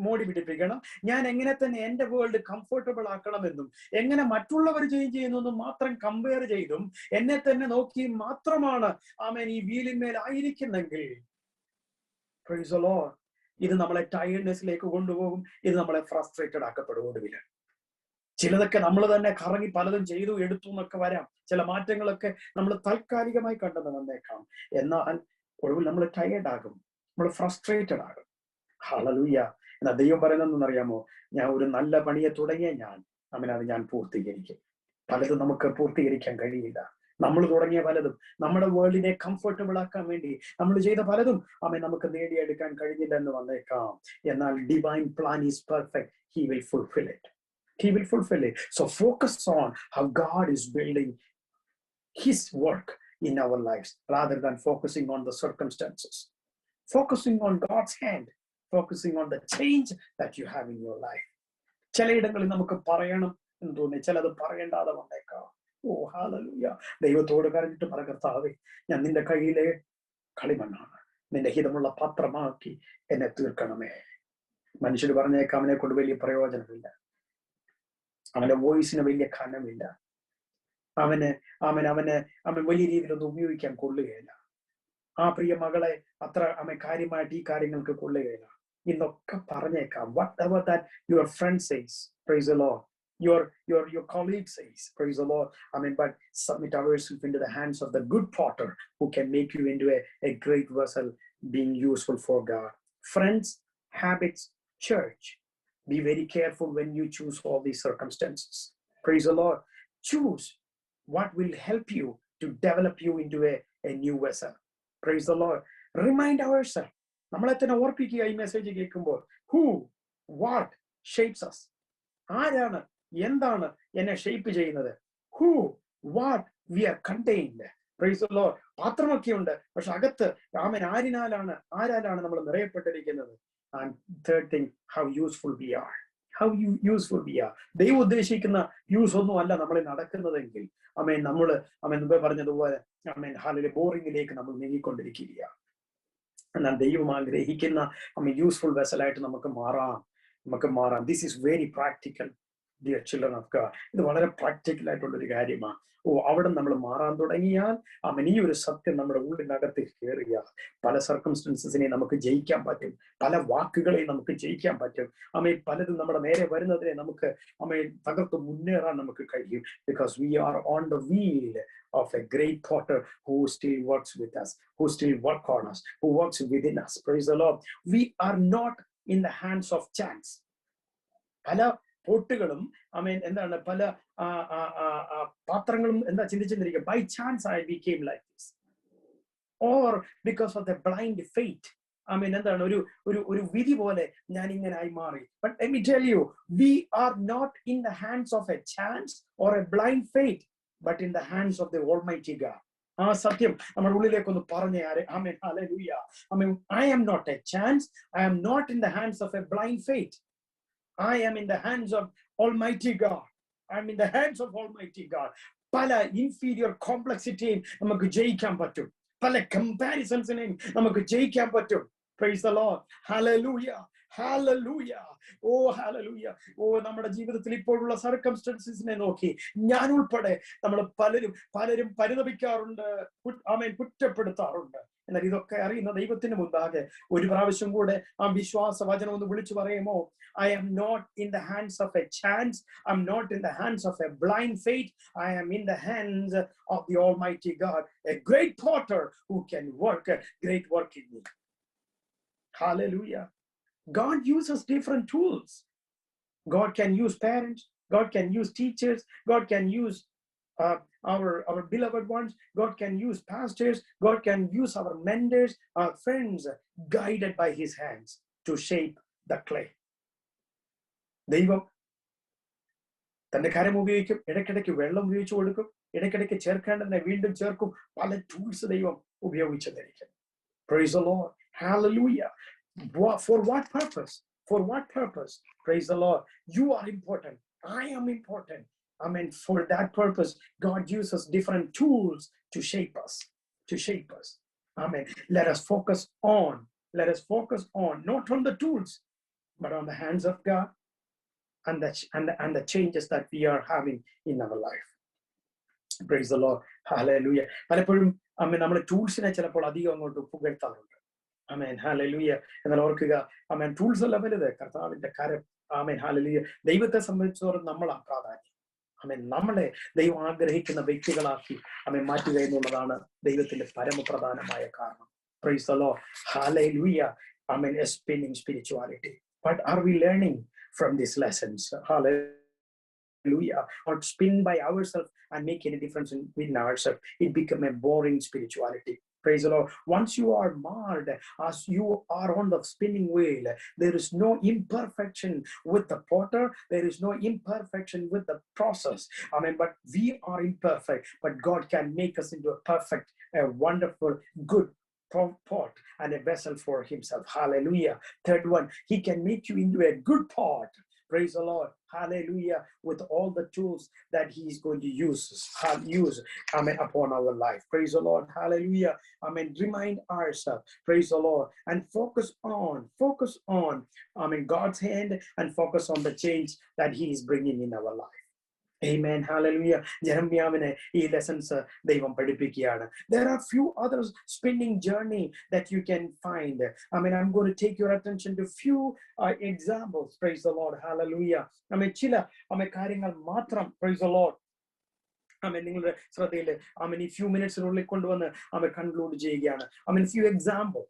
മോടി പിടിപ്പിക്കണം, ഞാൻ എങ്ങനെ തന്നെ എന്റെ വേൾഡ് കംഫർട്ടബിൾ ആക്കണമെന്നും എങ്ങനെ മറ്റുള്ളവർ ചെയ്യുന്നതെന്നും മാത്രം കമ്പയർ ചെയ്തും എന്നെ തന്നെ നോക്കി മാത്രമാണ് ഈ വീലിന്മേൽ ആയിരിക്കുന്നെങ്കിൽ, പ്രൈസ് ദി ലോർഡ്, ഇത് നമ്മളെ ടയർഡ്നെസ്സിലേക്ക് കൊണ്ടുപോകും. ഇത് നമ്മളെ ഫ്രസ്ട്രേറ്റഡ് ആക്കപ്പെടും. ഒടുവിൽ ചിലതൊക്കെ നമ്മൾ തന്നെ കറങ്ങി പലതും ചെയ്തു എടുത്തു എന്നൊക്കെ വരാം. ചില മാറ്റങ്ങളൊക്കെ നമ്മൾ താൽക്കാലികമായി കണ്ടെന്ന് വന്നേക്കാം. എന്നാൽ ഒടുവിൽ നമ്മൾ ടയേർഡ് ആകും, നമ്മൾ ഫ്രസ്ട്രേറ്റഡ് ആകും. ഹല്ലേലൂയ. എന്നാൽ ദൈവം പറയുന്നതെന്ന് അറിയാമോ? ഞാൻ ഒരു നല്ല പണിയെ തുടങ്ങിയ അത് ഞാൻ പൂർത്തീകരിക്കും. പലതും നമുക്ക് പൂർത്തീകരിക്കാൻ കഴിയില്ല. നമ്മൾ തുടങ്ങിയ പലതും, നമ്മുടെ വേൾഡിനെ കംഫർട്ടബിൾ ആക്കാൻ വേണ്ടി നമ്മൾ ചെയ്ത പലതും നമുക്ക് നേടിയെടുക്കാൻ കഴിഞ്ഞില്ല എന്ന് വന്നേക്കാം. എന്നാൽ divine plan is perfect. He will fulfill it. He will fulfill it. So focus on how God is building His work in our lives rather than focusing on the circumstances. Focusing on God's hand, focusing on the change that you have in your life. ചിലയിടങ്ങളിൽ നമുക്ക് പറയണം എന്ന് തോന്നി, ചിലത് പറയേണ്ടാതെ വന്നേക്കാം. ഓ hallelujah. ദൈവത്തോട് കരഞ്ഞിട്ട് പറ, കർത്താവേ, ഞാൻ നിന്റെ കയ്യിലെ കളിമണ്ണാണ്, നിന്റെ ഹിതമുള്ള പാത്രമാക്കി എന്നെ തീർക്കണമേ. മനുഷ്യർ പറഞ്ഞേക്കാം അവനെ കൊണ്ട് വലിയ പ്രയോജനമില്ല, അവന്റെ വോയിസിന് വലിയ ഖനമില്ല, അവൻ വലിയ രീതിയിലൊന്നും ഉപയോഗിക്കാൻ കൊള്ളുകയില്ല, ആ പ്രിയ മകളെ അത്ര കാര്യമായിട്ട് ഈ കാര്യങ്ങൾക്ക് കൊള്ളുകയില്ല എന്നൊക്കെ പറഞ്ഞേക്കാം. Whatever that your friend says, praise the Lord, your colleague says, praise the Lord, but submit ourselves into the hands of the good potter who can make you into a great vessel being useful for God. Friends, habits, church, Be very careful when you choose all these circumstances. Praise the Lord. Choose what will help you to develop you into a new vessel. Praise the Lord. Remind ourselves. നമ്മളെ തന്നെ ഓർപ്പിക്കുക ഈ message കേൾക്കുമ്പോൾ. Who, what shapes us? ആരാണ്, എന്താണ് എന്നെ shape ചെയ്യുന്നത്? Who, what we are contained. Praise the Lord. പാത്രമൊക്കെ ഉണ്ട്, പക്ഷെ അകത്ത് ആരാലാണ് നമ്മൾ നിറയപ്പെട്ടിരിക്കുന്നത്? And third thing, how useful we are. How useful we are. ദൈവം ഉദ്ദേശിക്കുന്ന യൂസ് ഒന്നും അല്ല നമ്മളിൽ നടക്കുന്നതെങ്കിൽ നമ്മള് മുമ്പേ പറഞ്ഞതുപോലെ ബോറിംഗിലേക്ക് നമ്മൾ നീങ്ങിക്കൊണ്ടിരിക്കുകയാണ്. എന്നാൽ ദൈവം ആഗ്രഹിക്കുന്ന യൂസ്ഫുൾ വെസലായിട്ട് നമുക്ക് മാറാം. This is very practical, dear children of God. ഇത് വളരെ പ്രാക്ടിക്കൽ ആയിട്ടുള്ളൊരു കാര്യമാണ്. അവിടെ നമ്മൾ മാറാൻ തുടങ്ങിയാൽ ഈ ഒരു സത്യം നമ്മുടെ ഉള്ളിനകത്ത് കയറിയാൽ പല സർക്കംസ്റ്റൻസസിനെ നമുക്ക് ജയിക്കാൻ പറ്റും, പല വാക്കുകളെയും നമുക്ക് ജയിക്കാൻ പറ്റും. പലതും നമ്മുടെ നേരെ വരുന്നതിനെ നമുക്ക് തകർത്ത് മുന്നേറാൻ നമുക്ക് കഴിയും. Because we R on the wheel of a great potter who still works with us, who still works on us, who works within us. Praise the Lord. We are not in the hands of chance. പല പോട്ടുകളും എന്താണ്, പല പാത്രങ്ങളും എന്താ ചിന്തിച്ചിരിക്കുക, by chance I became like this, or because of the blind faith. എന്താണ്, ഒരു വിധി പോലെ ഞാൻ ഇങ്ങനെ ആയി മാറി. But let me tell you, we are not in the hands of a chance or a blind faith, but in the hands of the Almighty God. സത്യം നമ്മുടെ ഉള്ളിലേക്കൊന്ന് പറഞ്ഞേ. ആമേൻ, hallelujah. I am not a chance. I am not in the hands of a blind faith. I am in the hands of Almighty God. I am in the hands of Almighty God. പല inferior കോംപ്ലക്സിറ്റിയും നമുക്ക് ജയിക്കാൻ പറ്റും, പല കമ്പാരിസൺസിനെയും നമുക്ക് ജയിക്കാൻ പറ്റും. Praise the Lord. Hallelujah. Hallelujah. Oh, hallelujah. Oh, നമ്മുടെ ജീവിതത്തിൽ ഇപ്പോഴുള്ള സർക്കംസ്റ്റൻസസിനെ നോക്കി ഞാൻ ഉൾപ്പെടെ നമ്മൾ പലരും പരിതപിക്കാറുണ്ട്, കുറ്റപ്പെടുത്താറുണ്ട്. എന്നാൽ ഇതൊക്കെ അറിയുന്ന ദൈവത്തിന് മുൻപാകെ ഒരു പ്രാവശ്യം കൂടെ വിശ്വാസ വചനം ഒന്ന് വിളിച്ചു പറയുമോ? I am not in the hands of a chance. I'm not in the hands of a blind faith. I am in the hands of the Almighty God, a great potter who can work a great work in me. Hallelujah. God uses different tools. God can use parents. God can use teachers. God can use our beloved ones. God can use pastors. God can use our mentors, our friends, guided by his hands to shape the clay. ദൈവം തന്റെ കരം ഉപയോഗിക്കും, ഇടയ്ക്കിടയ്ക്ക് വെള്ളം ഉപയോഗിച്ചു കൊടുക്കും, ഇടയ്ക്കിടയ്ക്ക് ചേർക്കേണ്ടതിനെ വീണ്ടും ചേർക്കും. പല ടൂൾസ് ദൈവം ഉപയോഗിച്ചതായിരിക്കും. Praise the Lord. Hallelujah. For what purpose? For what purpose? Praise the Lord. You are important. I am important. For that purpose, God uses different tools to shape us. Let us focus on, not on the tools, but on the hands of God and the changes that we are having in our life. Praise the Lord. Hallelujah. പലപ്പോഴും നമ്മൾ ടൂൾസിനെ ചിലപ്പോൾ അധികം അങ്ങോട്ട് പുകഴ്ത്താറുണ്ട്. Hallelujah. എന്നാൽ ഓർക്കുക, tools അല്ല വലുത്, കർത്താവിന്റെ കരം. ഹല്ലേലൂയ. ദൈവത്തെ സംബന്ധിച്ചിടത്തോളം നമ്മളാ പ്രാധാന്യം. നമ്മളെ ദൈവം ആഗ്രഹിക്കുന്ന വ്യക്തികളാക്കി മാറ്റുക എന്നുള്ളതാണ് ദൈവത്തിന്റെ പരമപ്രധാനമായ കാരണം. Praise the Lord. Hallelujah. A spinning spirituality. What are we learning from these lessons? Hallelujah. Not spin by ourselves and make any difference in ourselves. It become a boring spirituality. Praise the Lord. Once you are marred, as you are on the spinning wheel, there is no imperfection with the potter. There is no imperfection with the process. But we are imperfect. But God can make us into a perfect, a wonderful, good pot and a vessel for himself. Hallelujah. Third one, he can make you into a good pot. Praise the Lord. Hallelujah. With all the tools that he is going to use upon our life. Praise the Lord. Hallelujah. Remind ourselves. Praise the Lord. And focus on God's hand, and focus on the change that he is bringing in our life. Amen. Hallelujah. ജെറമ്യാവിനെ ഈ lessons ദൈവം പഠിപ്പിക്കുകയാണ്. There are few other spinning journey that you can find. I'm going to take your attention to few examples. Praise the Lord. Hallelujah. ചില കാര്യങ്ങൾ മാത്രം, praise the Lord, നിങ്ങളുടെ ശ്രദ്ധയിൽ ഈ few മിനിറ്റ്സിനുള്ളിൽ കൊണ്ടുവന്ന് കൺക്ലൂഡ് ചെയ്യുകയാണ്. ഫ്യൂ എക്സാമ്പിൾ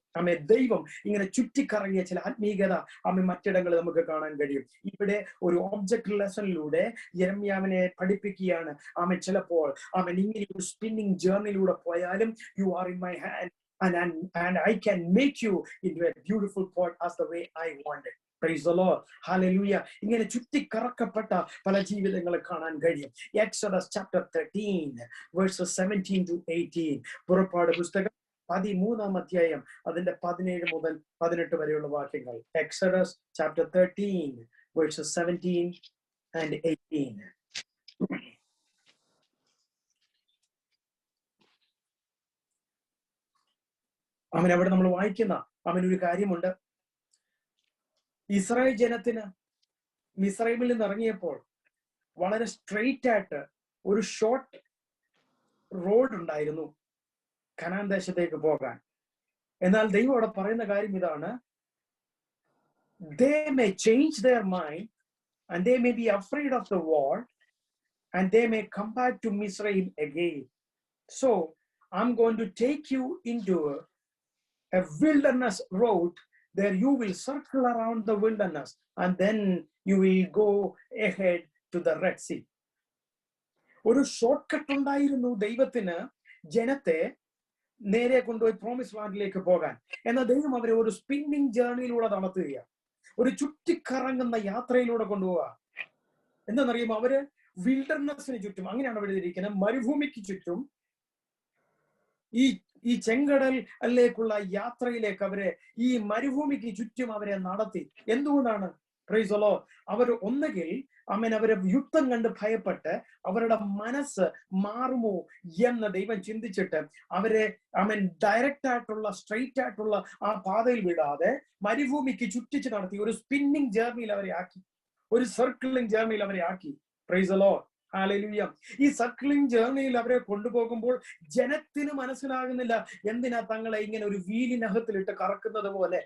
ദൈവം ഇങ്ങനെ ചുറ്റിക്കറങ്ങിയ ചില ആത്മീയത മറ്റിടങ്ങളിൽ നമുക്ക് കാണാൻ കഴിയും. ഇവിടെ ഒരു ഓബ്ജക്ട് ലെസണിലൂടെ യെരമ്യാവിനെ പഠിപ്പിക്കുകയാണ്. ചിലപ്പോൾ ഇങ്ങനെ ഒരു സ്പിന്നിങ് ജേർണിയിലൂടെ പോയാലും you are in my hand and I can make you into a beautiful pot as the way I want it. Praise the Lord. Hallelujah. ഇങ്ങനെ ചുറ്റിക്കറക്കപ്പെട്ട പല ജീവിതങ്ങളെ കാണാൻ കഴിയും. Exodus chapter 13 verses 17 to 18. പുറപ്പാട് പുസ്തകം 13-ാം അധ്യായം അതിന്റെ 17 മുതൽ 18 വരെയുള്ള വാക്യങ്ങൾ. Exodus chapter 13 verses 17 and 18. അവിടെ നമ്മൾ വായിക്കുന്ന ഒരു കാര്യമുണ്ട്. ഇസ്രായേൽ ജനത്തിന് മിസ്രൈമിൽ നിന്ന് ഇറങ്ങിയപ്പോൾ വളരെ സ്ട്രെയിറ്റ് ആയിട്ട് ഒരു ഷോർട്ട് റോഡ് ഉണ്ടായിരുന്നു കനാൻ ദേശത്തേക്ക് പോകാൻ. എന്നാൽ ദൈവം അവിടെ പറയുന്ന കാര്യം ഇതാണ്: they may change their mind and they may be afraid of the war and they may come back to Misraim again. So I'm going to take you into a wilderness road. There you will circle around the wilderness and then you will go ahead to the Red Sea. ഒരു short cut ഉണ്ടായിരുന്നു ദൈവത്തിന് ജനത്തെ നേരെ കൊണ്ടുപോയി promise ലാൻഡിലേക്ക് പോകാൻ. എന്നാൽ ദൈവം അവരെ ഒരു സ്പിന്നിങ് ജേർണിയിലൂടെ നടത്തുകയാണ്, ഒരു ചുറ്റിക്കറങ്ങുന്ന യാത്രയിലൂടെ കൊണ്ടുപോവുക. എന്താണെന്നറിയുമോ? അവര് വിൽഡർനെസ്സിന് ചുറ്റും, അങ്ങനെയാണ് അവിടെ ഇരിക്കുന്നത്, മരുഭൂമിക്ക് ചുറ്റും ഈ ചെങ്കടലിലേക്കുള്ള യാത്രയിലേക്ക് അവരെ ഈ മരുഭൂമിക്ക് ചുറ്റും അവരെ നടത്തി. എന്തുകൊണ്ടാണ്? Price the Lord. അവർ ഒന്നുകിൽ അവരെ യുദ്ധം കണ്ട് ഭയപ്പെട്ട് അവരുടെ മനസ്സ് മാറുമോ എന്ന് ദൈവം ചിന്തിച്ചിട്ട് അവരെ ഡയറക്റ്റ് ആയിട്ടുള്ള സ്ട്രെയിറ്റ് ആയിട്ടുള്ള ആ പാതയിൽ വിടാതെ മരുഭൂമിക്ക് ചുറ്റിച്ച് നടത്തി ഒരു സ്പിന്നിങ് ജേർണിയിൽ അവരെ ആക്കി, ഒരു സർക്കിളിംഗ് ജേർണിയിൽ അവരെ ആക്കി. Price the Lord. ഹല്ലേലൂയ. ഈ സർക്കിളിംഗ് ജേർണിയിൽ അവരെ കൊണ്ടുപോകുമ്പോൾ ജനത്തിന് മനസ്സിലാകുന്നില്ല എന്തിനാ തങ്ങളെ ഇങ്ങനെ ഒരു വീലിനകത്തിലിട്ട് കറക്കുന്നത് പോലെ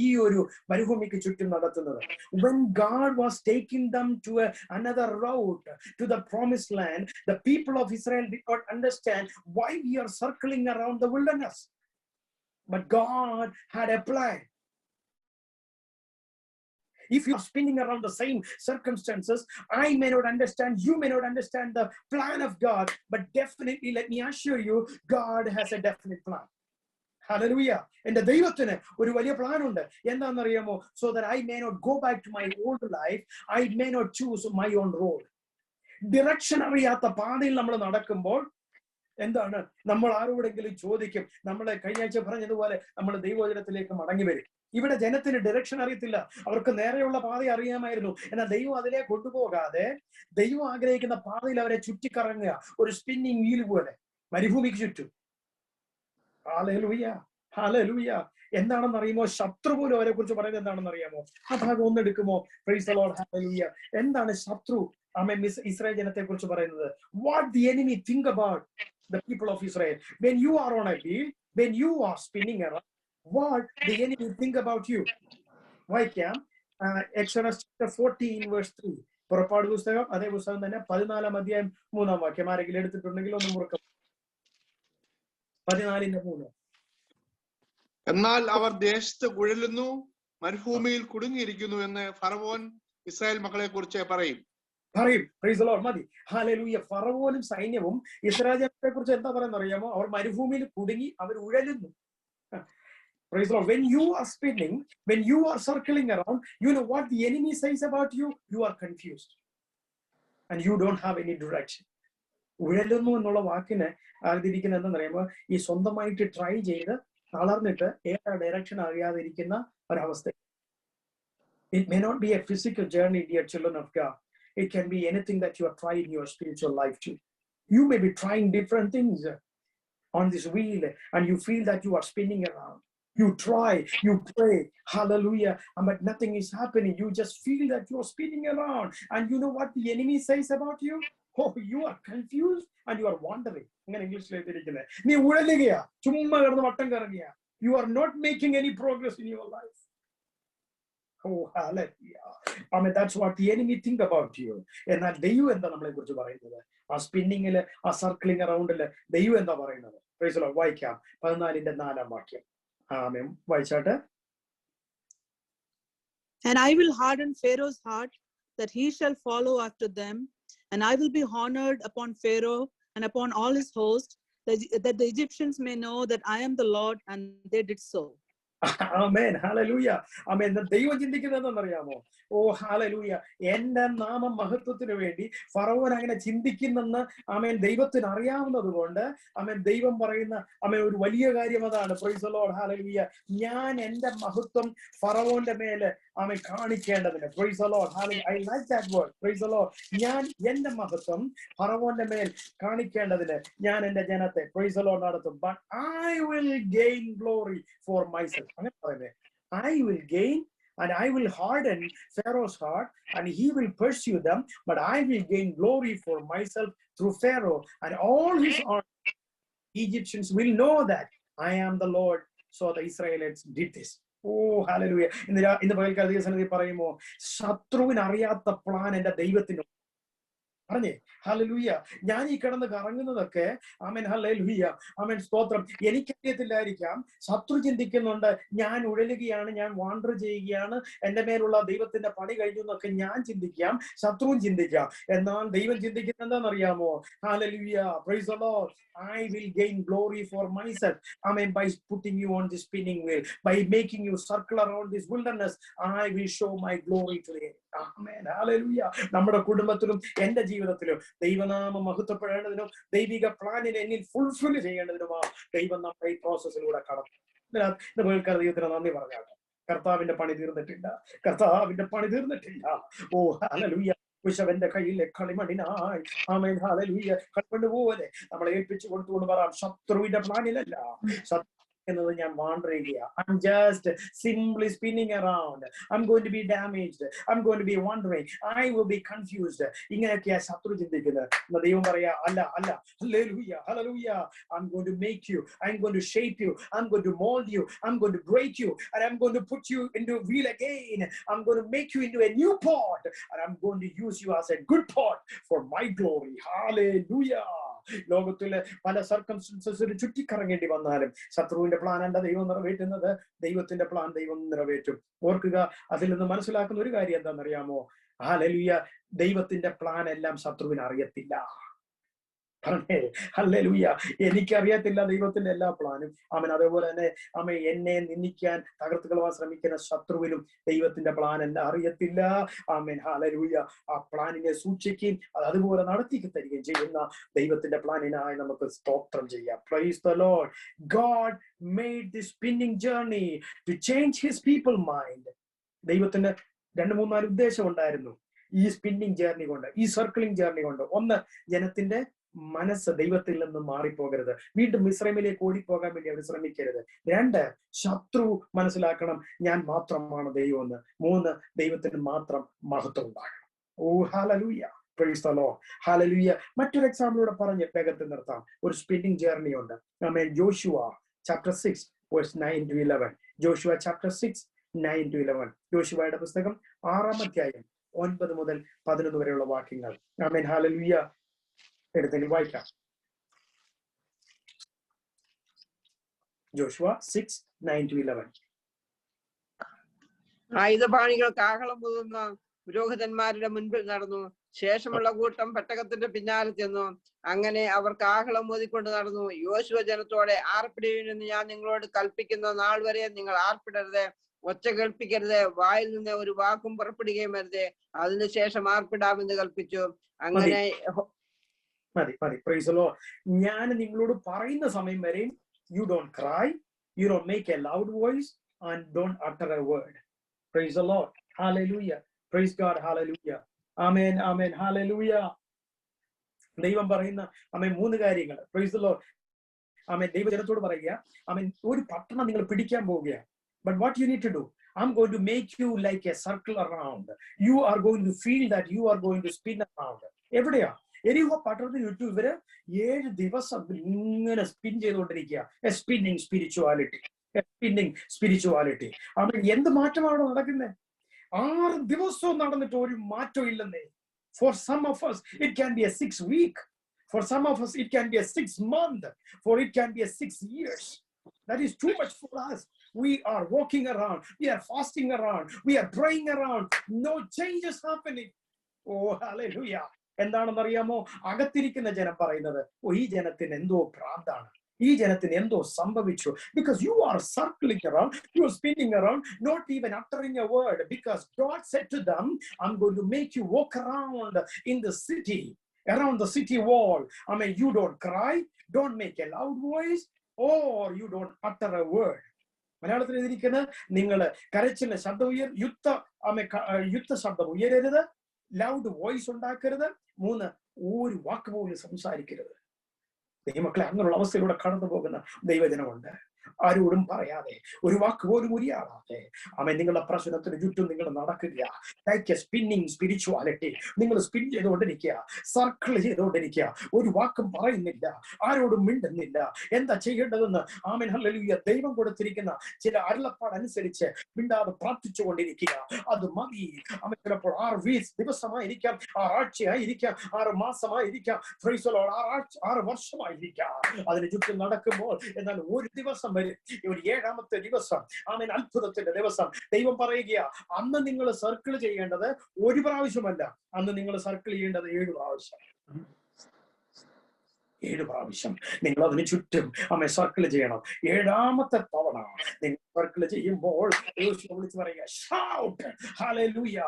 ഈ ഒരു മരുഭൂമിക്ക് ചുറ്റും നടത്തുന്നത്. When God was taking them to another route to the promised land, the people of Israel did not understand why we are circling around the wilderness. But God had a plan. If you are spinning around the same circumstances, I may not understand, you may not understand the plan of God, but definitely let me assure you, God has a definite plan. Hallelujah. എന്റെ ദൈവത്തിന് ഒരു വലിയ plan ഉണ്ട്. എന്താണെന്നറിയാമോ? So that I may not go back to my old life, I may not choose my own road. Direction അറിയാത്ത പാതയിൽ നമ്മൾ നടക്കുമ്പോൾ എന്താണ്, നമ്മൾ ആരോടെങ്കിലും ചോദിക്കും. നമ്മളെ കഴിഞ്ഞ ആഴ്ച പറഞ്ഞതുപോലെ നമ്മൾ ദൈവവചനത്തിലേക്ക് മടങ്ങി വരും. ഇവിടെ ജനത്തിന് ഡയറക്ഷൻ അറിയത്തില്ല, അവർക്ക് നേരെയുള്ള പാത അറിയാമായിരുന്നു. എന്നാൽ ദൈവം അതിലെ കൊണ്ടുപോകാതെ ദൈവം ആഗ്രഹിക്കുന്ന പാതയിൽ അവരെ ചുറ്റിക്കറങ്ങുക, ഒരു സ്പിന്നിങ് വീൽ പോലെ മരുഭൂമിക്ക് ചുറ്റും. Hallelujah, hallelujah. എന്താണെന്ന് അറിയുമോ? ശത്രു പോലും അവരെ കുറിച്ച് പറയുന്നത് എന്താണെന്ന് അറിയാമോ? ആ ഭാഗം ഒന്നെടുക്കുമോ? Praise the Lord. ഹല്ലേലൂയ. എന്താണ് ശത്രു ഇസ്രായേൽ ജനത്തെ കുറിച്ച് പറയുന്നത്? What the enemy think about the people of Israel when you are on a wheel, when you are spinning around? What the enemy think about you? വായിക്കാം. Exodus 14 verse 3. പുറപ്പാട് പുസ്തകം അതേ പുസ്തകം തന്നെ 14-ാം അധ്യായം 3-ാം വാക്യം. ആരെങ്കിലും എടുത്തിട്ടുണ്ടെങ്കിൽ ഒന്ന് മുറുക്കം. 14:3. എന്നാൽ അവർ ദേശത്ത് കുഴലുന്നു, മരുഭൂമിയിൽ കുടുങ്ങിയിരിക്കുന്നു എന്ന് ഫറവോൻ ഇസ്രായേൽ മക്കളെ കുറിച്ച് പറയും. Price the Lord. മതി. ഹല്ലേലൂയ. ഫറവോനും സൈന്യവും ഇസ്രായേൽ ജനത്തെ കുറിച്ച് എന്താ പറയുന്നത് അറിയാമോ? അവർ മരുഭൂമിയിൽ കുടുങ്ങി, അവർ ഉഴലുന്നു. Praise the Lord. When you are spinning, when you are circling around, you know what the enemy says about you? You are confused and you don't have any direction. ഉഴലുന്നു എന്നുള്ള വാക്കിന് അറിഞ്ഞിരിക്കുന്ന എന്താണെന്നറിയുമ്പോൾ ഈ സ്വന്തമായിട്ട് ട്രൈ ചെയ്ത് തളർന്നിട്ട് ഏതാ ഡയറക്ഷൻ അറിയാതിരിക്കുന്ന ഒരവസ്ഥ. It may not be a physical journey, dear children of God. It can be anything that you are trying in your spiritual life too. You may be trying different things on this wheel and you feel that you are spinning around. You try, you pray, hallelujah, but nothing is happening. You just feel that you are spinning around. And you know what the enemy says about you? Oh, you are confused and you are wandering. In English, nee udaligaya, chumma kadnu vattam karagaya. You are not making any progress in your life. Oh, hallelujah. I mean, that's what the enemy think about you. എന്നാൽ ദൈവം എന്താ നമ്മളെ കുറിച്ച് പറയുന്നത്? ആ സ്പിന്നിങ്ങില്, ആ circling അറൗണ്ടില് ദൈവം എന്താ പറയുന്നത്? Praise the Lord. വായിക്കാം 14-4 വാക്യം. ആമേൻ. വായിച്ചാട്ടെ. And I will harden Pharaoh's heart, that he shall follow after them, and I will be honored upon Pharaoh and upon all his host, that the Egyptians may know that I am the Lord. And they did so. ആമേൻ. ഹല്ലേലൂയ. ആമേൻ. ദൈവം ചിന്തിക്കുന്നത് എന്താണെന്നറിയാമോ? ഓ hallelujah, എന്റെ നാമ മഹത്വത്തിന് വേണ്ടി ഫറവോൻ അങ്ങനെ ചിന്തിക്കുന്നെന്ന് ആമേൻ ദൈവത്തിന് അറിയാവുന്നത് കൊണ്ട് ആമേൻ ദൈവം പറയുന്ന ആമേൻ ഒരു വലിയ കാര്യം അതാണ്. Praise the Lord. ഹല്ലേലൂയ. ഞാൻ എന്റെ മഹത്വം ഫറവോന്റെ മേലെ ആമേൻ കാണിക്കേണ്ടതിന്. Praise the Lord. ഹല്ലേലൂയ. I like that word. Praise the Lord. ഞാൻ എന്റെ മഹത്വം ഫറവോന്റെ മേൽ കാണിക്കേണ്ടതിന് ഞാൻ എന്റെ ജനത്തെ പ്രൈസ് ദി ലോർഡ് നടത്തും. But I will gain glory for myself. അങ്ങനെ പറയുന്നത്. I will gain and I will harden Pharaoh's heart and he will pursue them, but I will gain glory for myself through Pharaoh and all his army. Egyptians will know that I am the Lord. So the Israelites did this. Oh, hallelujah. ഇന്ന് പകൽക്കാല ദിവസത്തിൽ പറയുമോ, ശത്രുവിന് അറിയാത്ത plan എന്റെ ദൈവത്തിന് പറഞ്ഞേ. Hallelujah. ഞാൻ ഈ കിടന്ന് കറങ്ങുന്നതൊക്കെ ആമേൻ ഹല്ലേലൂയ ആമേൻ സ്തോത്രം എനിക്കറിയത്തില്ലായിരിക്കാം. ശത്രു ചിന്തിക്കുന്നുണ്ട് ഞാൻ ഉഴലുകയാണ്, ഞാൻ വാണ്ടർ ചെയ്യുകയാണ്, എന്റെ മേലുള്ള ദൈവത്തിന്റെ പണി കഴിഞ്ഞു എന്നൊക്കെ ഞാൻ ചിന്തിക്കാം, ശത്രുവും ചിന്തിക്കാം. എന്നാൽ ദൈവം ചിന്തിക്കുന്നത് എന്താണെന്നറിയാമോ? Hallelujah. Praise the Lord. I will gain glory for myself. Amen. By putting you on this spinning wheel, by making you circle around this wilderness, I will show my glory today. Amen. Hallelujah. നമ്മുടെ കുടുംബത്തിലും എന്റെ ജീവിതത്തിലും ദൈവനാമം മഹത്വപ്പെടേണ്ടതിനും ദൈവിക പ്ലാനിനെ എന്നിൽ fulfil ചെയ്യേണ്ടതിനുമാ ദൈവം നമ്മുടെ ഈ പ്രോസസ്സിലൂടെ കടന്നു. ദൈവത്തിന് നന്ദി പറഞ്ഞാട്ടെ. കർത്താവിന്റെ പണി തീർന്നിട്ടില്ല. കർത്താവിന്റെ പണി തീർന്നിട്ടില്ല. ഓ ഹല്ലേലൂയ. കുശവന്റെ കയ്യിലെ കളിമണിനായി ആമേൻ ഹല്ലേലൂയ കളിമണ്ണ് പോലെ നമ്മളെ ഏൽപ്പിച്ചു കൊടുത്തുകൊണ്ട് പറയാം, ശത്രുവിന്റെ പ്ലാനിലല്ല എന്നത് ഞാൻ വാണ്ടർ ചെയ്യുക. I'm just simply spinning around. I'm going to be damaged. I'm going to be wandering. I will be confused. ഇങ്ങനെയൊക്കെയാ ശത്രു ചിന്തിക്കുന്നത്. ദൈവം പറയാ അല്ല അല്ല. Hallelujah hallelujah. I'm going to make you. I'm going to shape you. I'm going to mold you. I'm going to break you. And I'm going to put you into a wheel again. I'm going to make you into a new pot. And I'm going to use you as a good pot for my glory. Hallelujah. ലോകത്തിലെ പല സർക്കംസ്റ്റൻസസിൽ ചുറ്റിക്കറങ്ങേണ്ടി വന്നാലും ശത്രുവിന്റെ plan അല്ല ദൈവം നിറവേറ്റുന്നത്, ദൈവത്തിന്റെ plan ദൈവം നിറവേറ്റും. ഓർക്കുക, അതിൽ നിന്ന് മനസ്സിലാക്കുന്ന ഒരു കാര്യം എന്താണെന്നറിയാമോ? ഹല്ലേലൂയ. ദൈവത്തിന്റെ പ്ലാൻ എല്ലാം ശത്രുവിന് അറിയത്തില്ല. പറഞ്ഞേ ഹല്ലേലൂയ. എനിക്കറിയത്തില്ല ദൈവത്തിന്റെ എല്ലാ പ്ലാനും. ആമേൻ. അതേപോലെ തന്നെ ആമേൻ എന്നെ നിന്ദിക്കാൻ തകർത്ത് കളവാൻ ശ്രമിക്കുന്ന ശത്രുവിനും ദൈവത്തിന്റെ പ്ലാൻ എല്ലാം അറിയത്തില്ല. Amen hallelujah. ആ പ്ലാനിനെ സൂക്ഷിക്കുകയും അതുപോലെ നടത്തി തരികയും ചെയ്യുന്ന ദൈവത്തിന്റെ പ്ലാനിനായി നമുക്ക് സ്തോത്രം ചെയ്യാം. Price the Lord. God made this spinning journey to change his people mind. ദൈവത്തിന് 2-3-4 ഉദ്ദേശം ഉണ്ടായിരുന്നു ഈ സ്പിന്നിങ് ജേർണി കൊണ്ട്, ഈ സർക്കിളിംഗ് ജേർണി കൊണ്ട്. ഒന്ന്, ജനത്തിന്റെ മനസ്സ് ദൈവത്തിൽ നിന്ന് മാറിപ്പോകരുത്, വീണ്ടും മിസ്രൈമിലേക്ക് ഓടിപ്പോകാൻ വേണ്ടി അവർ ശ്രമിക്കരുത്. 2, ശത്രു മനസ്സിലാക്കണം ഞാൻ മാത്രമാണ് ദൈവം എന്ന്. 3, ദൈവത്തിന് മാത്രം മഹത്വം ഉണ്ടാകണം. ഓ ഹല്ലേലൂയ. Praise the Lord. ഹല്ലേലൂയ. മറ്റൊരു എക്സാമ്പിളൂടെ പറഞ്ഞ് വേഗത്തിൽ നിർത്താം. ഒരു സ്പിന്നിങ് ജേർണി ഉണ്ട്. ആമേൻ. Joshua chapter 6 verse 9-11. Joshua chapter 6 9-11. ജോഷുവയുടെ പുസ്തകം 6-ാം അധ്യായം 9 മുതൽ 11 വരെയുള്ള വാക്യങ്ങൾ. Amen hallelujah. എടുത്തെങ്കിൽ വായിക്കാം. ജോഷുവ 6 9-11. ആയുധപാണികൾ കാഹളം മുതിർന്ന പുരോഹിതന്മാരുടെ മുൻപിൽ നടന്നു. ശേഷമുള്ള കൂട്ടം പെട്ടകത്തിന്റെ പിന്നാലെ ചെന്നു. അങ്ങനെ അവർ കാഹളം മോദിക്കൊണ്ട് നടന്നു. യോശുവ ജനത്തോടെ, ആർപ്പിടുവിനെന്ന് ഞാൻ നിങ്ങളോട് കൽപ്പിക്കുന്ന നാൾ വരെ നിങ്ങൾ ആർപ്പിടരുത്, ഒച്ച കേൾപ്പിക്കരുത്, വായിൽ നിന്ന് ഒരു വാക്കും പുറപ്പെടുകയും അരുത്, അതിനുശേഷം ആർപ്പിടാമെന്ന് കൽപ്പിച്ചു. അങ്ങനെ മതി മതി. Price the Lord. ഞാൻ നിങ്ങളോട് പറയുന്ന സമയം വരെ you don't cry, you don't make a loud voice and don't utter a word. Praise the Lord. Hallelujah. Praise God. Hallelujah. Amen. Amen. Hallelujah. ദൈവം പറയുന്ന ആമേൻ 3 കാര്യങ്ങൾ. Praise the Lord. ആമേൻ. ദൈവജനത്തോട് പറയുക, ആമേൻ ഒരു പട്ടണം നിങ്ങൾ പിടിക്കാൻ പോവുകയാണ്. But what you need to do, I'm going to make you like a circle around. You are going to feel that you are going to spin around. എവിടെയാ? എരിഹോ പട്ടണത്തിന് ചുറ്റും ഇവര് 7 ദിവസം ഇങ്ങനെ സ്പിൻ ചെയ്തുകൊണ്ടിരിക്കുക. Spinning spirituality, spinning spirituality. ആമേൻ. എന്ത് മാറ്റമാണ് നടക്കുന്നത്? 6 ദിവസവും നടന്നിട്ട് ഒരു മാറ്റം ഇല്ലെന്നേ. For some of us, it can be a 6 week. For some of us, it can be a 6 month. For it can be a 6 years. That is too much for us. We are walking around. We are fasting around. We are praying around. No changes happening. Oh, hallelujah. എന്താണെന്നറിയാമോ? അകത്തിരിക്കുന്ന ജനം പറയുന്നത്, ഓ, ഈ ജനത്തിന് എന്തോ ഭ്രാന്താണ്, ഈ ജനത്തിന് എന്തോ സംഭവിച്ചു. Because you are circling around, you are spinning around, not even uttering a word. Because God said to them, I'm going to make you walk around in the city, around the city wall. I mean, you don't cry, don't make a loud voice, or you don't utter a word. മലയാളത്തിൽ എഴുതിയിരിക്കുന്നത്, നിങ്ങൾ കരച്ചിലിന്റെ ശബ്ദം യുദ്ധ ശബ്ദം ഉയരരുത്, loud voice ഉണ്ടാക്കരുത്, 3 ഒരു വാക്ക് പോലും സംസാരിക്കരുത്. ദൈവമക്കളെ, അങ്ങനെയുള്ള അവസ്ഥയിലൂടെ കടന്നു പോകുന്ന ദൈവജനമുണ്ട്. ആരോടും പറയാതെ, ഒരു വാക്ക് പോലും ഉരിയാടാതെ, ആമേൻ, നിങ്ങളുടെ പ്രശ്നത്തിന് ചുറ്റും നിങ്ങൾ നടക്കുക. Like A spinning spirituality. നിങ്ങൾ സ്പിൻ ചെയ്തുകൊണ്ടിരിക്കുക, സർക്കിൾ ചെയ്തുകൊണ്ടിരിക്കുക, ഒരു വാക്കും പറയുന്നില്ല, ആരോടും മിണ്ടുന്നില്ല. എന്താ ചെയ്യേണ്ടതെന്ന് ആമേൻ ഹല്ലേലൂയ ദൈവം കൊടുത്തിരിക്കുന്ന ചില അരുളപ്പാടനുസരിച്ച് മിണ്ടാതെ പ്രാർത്ഥിച്ചുകൊണ്ടിരിക്കുക. അത് മതി. ആമേൻ. ചിലപ്പോൾ 6 ദിവസമായിരിക്കാം, 6 ആഴ്ചയായിരിക്കാം, 6 മാസമായിരിക്കാം, 6 വർഷമായിരിക്കാം. അതിന് ചുറ്റും നടക്കുമ്പോൾ എന്നാൽ ഒരു ദിവസം വരും, ഒരു 7ാമത്തെ ദിവസം, ആമേൻ, അത്ഭുതത്തിന്റെ ദിവസം. ദൈവം പറയുക, അന്ന് നിങ്ങൾ സർക്കിൾ ചെയ്യേണ്ടത് 1 പ്രാവശ്യമല്ല, അന്ന് നിങ്ങൾ സർക്കിൾ ചെയ്യേണ്ടത് 7 പ്രാവശ്യം. 7 പ്രാവശ്യം നിങ്ങൾ അതിന് ചുറ്റും സർക്കിൾ ചെയ്യണം. 7ാമത്തെ തവണ നിങ്ങൾ സർക്കിൾ ചെയ്യുമ്പോൾ വിളിച്ച് പറയുക, ഷൗട്ട് ഹല്ലേലൂയ,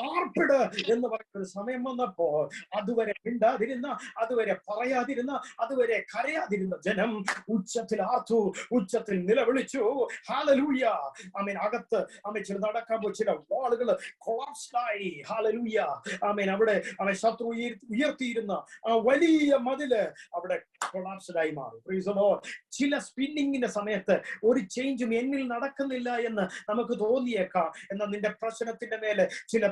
ആർപ്പിട് എന്ന് പറയുന്ന ഒരു സമയം വന്നപ്പോൾ അതുവരെ മിണ്ടാതിരുന്ന, അതുവരെ പറയാതിരുന്ന, അതുവരെ കരയാതിരുന്ന ജനം ഉച്ചത്തിൽ ആർത്തു, ഉച്ചത്തിൽ നിലവിളിച്ചു. ഹല്ലേലൂയ. ആമേൻ. അകത്ത് ചില നടക്കാൻ പോയി ചില വാളുകൾ കൊളാപ്സ്ഡായി. ഹല്ലേലൂയ. ആമേൻ. അവിടെ ശത്രു ഉയർത്തിയിരുന്ന ആ വലിയ മതില് അവിടെ കൊളാപ്സ്ഡായി മാറി. Price the Lord. ചില സ്പിന്നിങ്ങിന്റെ സമയത്ത് ഒരു ചേഞ്ചും എന്നിൽ നടക്കുന്നില്ല എന്ന് നമുക്ക് തോന്നിയേക്കാം. എന്നാൽ നിന്റെ പ്രശ്നത്തിന്റെ മേലെ ചില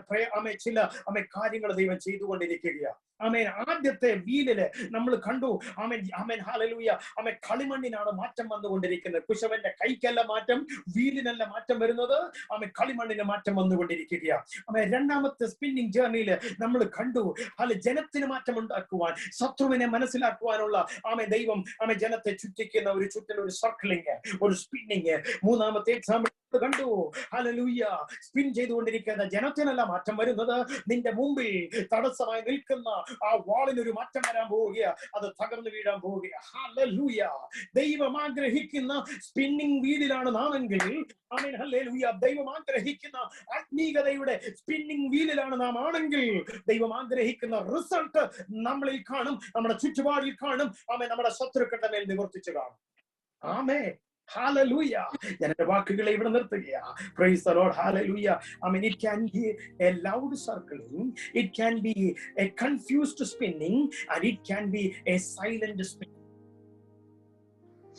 കാര്യങ്ങൾ ദൈവം ചെയ്തുകൊണ്ടിരിക്കുകയാണ്. ആമേൻ. ആദ്യത്തെ വീലില് നമ്മൾ കണ്ടു, ആമേൻ ഹല്ലേലൂയ, കളിമണ്ണിനാണ് മാറ്റം വന്നുകൊണ്ടിരിക്കുന്നത്. കുശവന്റെ കൈക്കല്ല മാറ്റം, വീലിനല്ല മാറ്റം വരുന്നത്, കളിമണ്ണിന് മാറ്റം വന്നുകൊണ്ടിരിക്കുകയാണ്. 2ാമത്തെ സ്പിന്നിങ് ജേർണിയില് നമ്മൾ കണ്ടു, ജനത്തിന് മാറ്റം ഉണ്ടാക്കുവാൻ, ശത്രുവിനെ മനസ്സിലാക്കുവാനുള്ള ദൈവം ജനത്തെ ചുറ്റിക്കുന്ന ഒരു സർക്കിളിങ്, ഒരു സ്പിന്നിങ്. 3ാമത്തെ എക്സാമ്പിൾ കണ്ടു. ഹല്ലേലൂയ. സ്പിൻ ചെയ്തുകൊണ്ടിരിക്കുന്ന ജനത്തിനല്ല മാറ്റം വരുന്നത്, നിന്റെ മുമ്പിൽ തടസ്സമായി നിൽക്കുന്ന ആ വാളിനൊരു മാറ്റം വരാൻ പോവുകയാണ്, അത് തകർന്നു വീഴാൻ പോവുകയാണ്. ഹല്ലേലൂയ. ദൈവം ആഗ്രഹിക്കുന്ന സ്പിന്നിങ് വീലിലാണ് നാമെങ്കിൽ, ആമേൻ ഹല്ലേലൂയ, ദൈവം ആഗ്രഹിക്കുന്ന ആത്മീയതയുടെ സ്പിന്നിങ് വീലിലാണ് നാം ആണെങ്കിൽ, ദൈവം ആഗ്രഹിക്കുന്ന റിസൾട്ട് നമ്മളിൽ കാണും, നമ്മുടെ ചുറ്റുപാടിൽ കാണും. ആമേൻ. നമ്മുടെ ശത്രുക്കളുടെ മേൽ നിവർത്തിച്ചു കാണും. ആമേൻ. Hallelujah. ഞാൻ എൻ്റെ വാക്കുകളെ ഇവിടെ നിർത്തുകയാ. Praise the Lord. Hallelujah. It can be a loud circling, it can be a confused spinning, and it can be a silent spinning.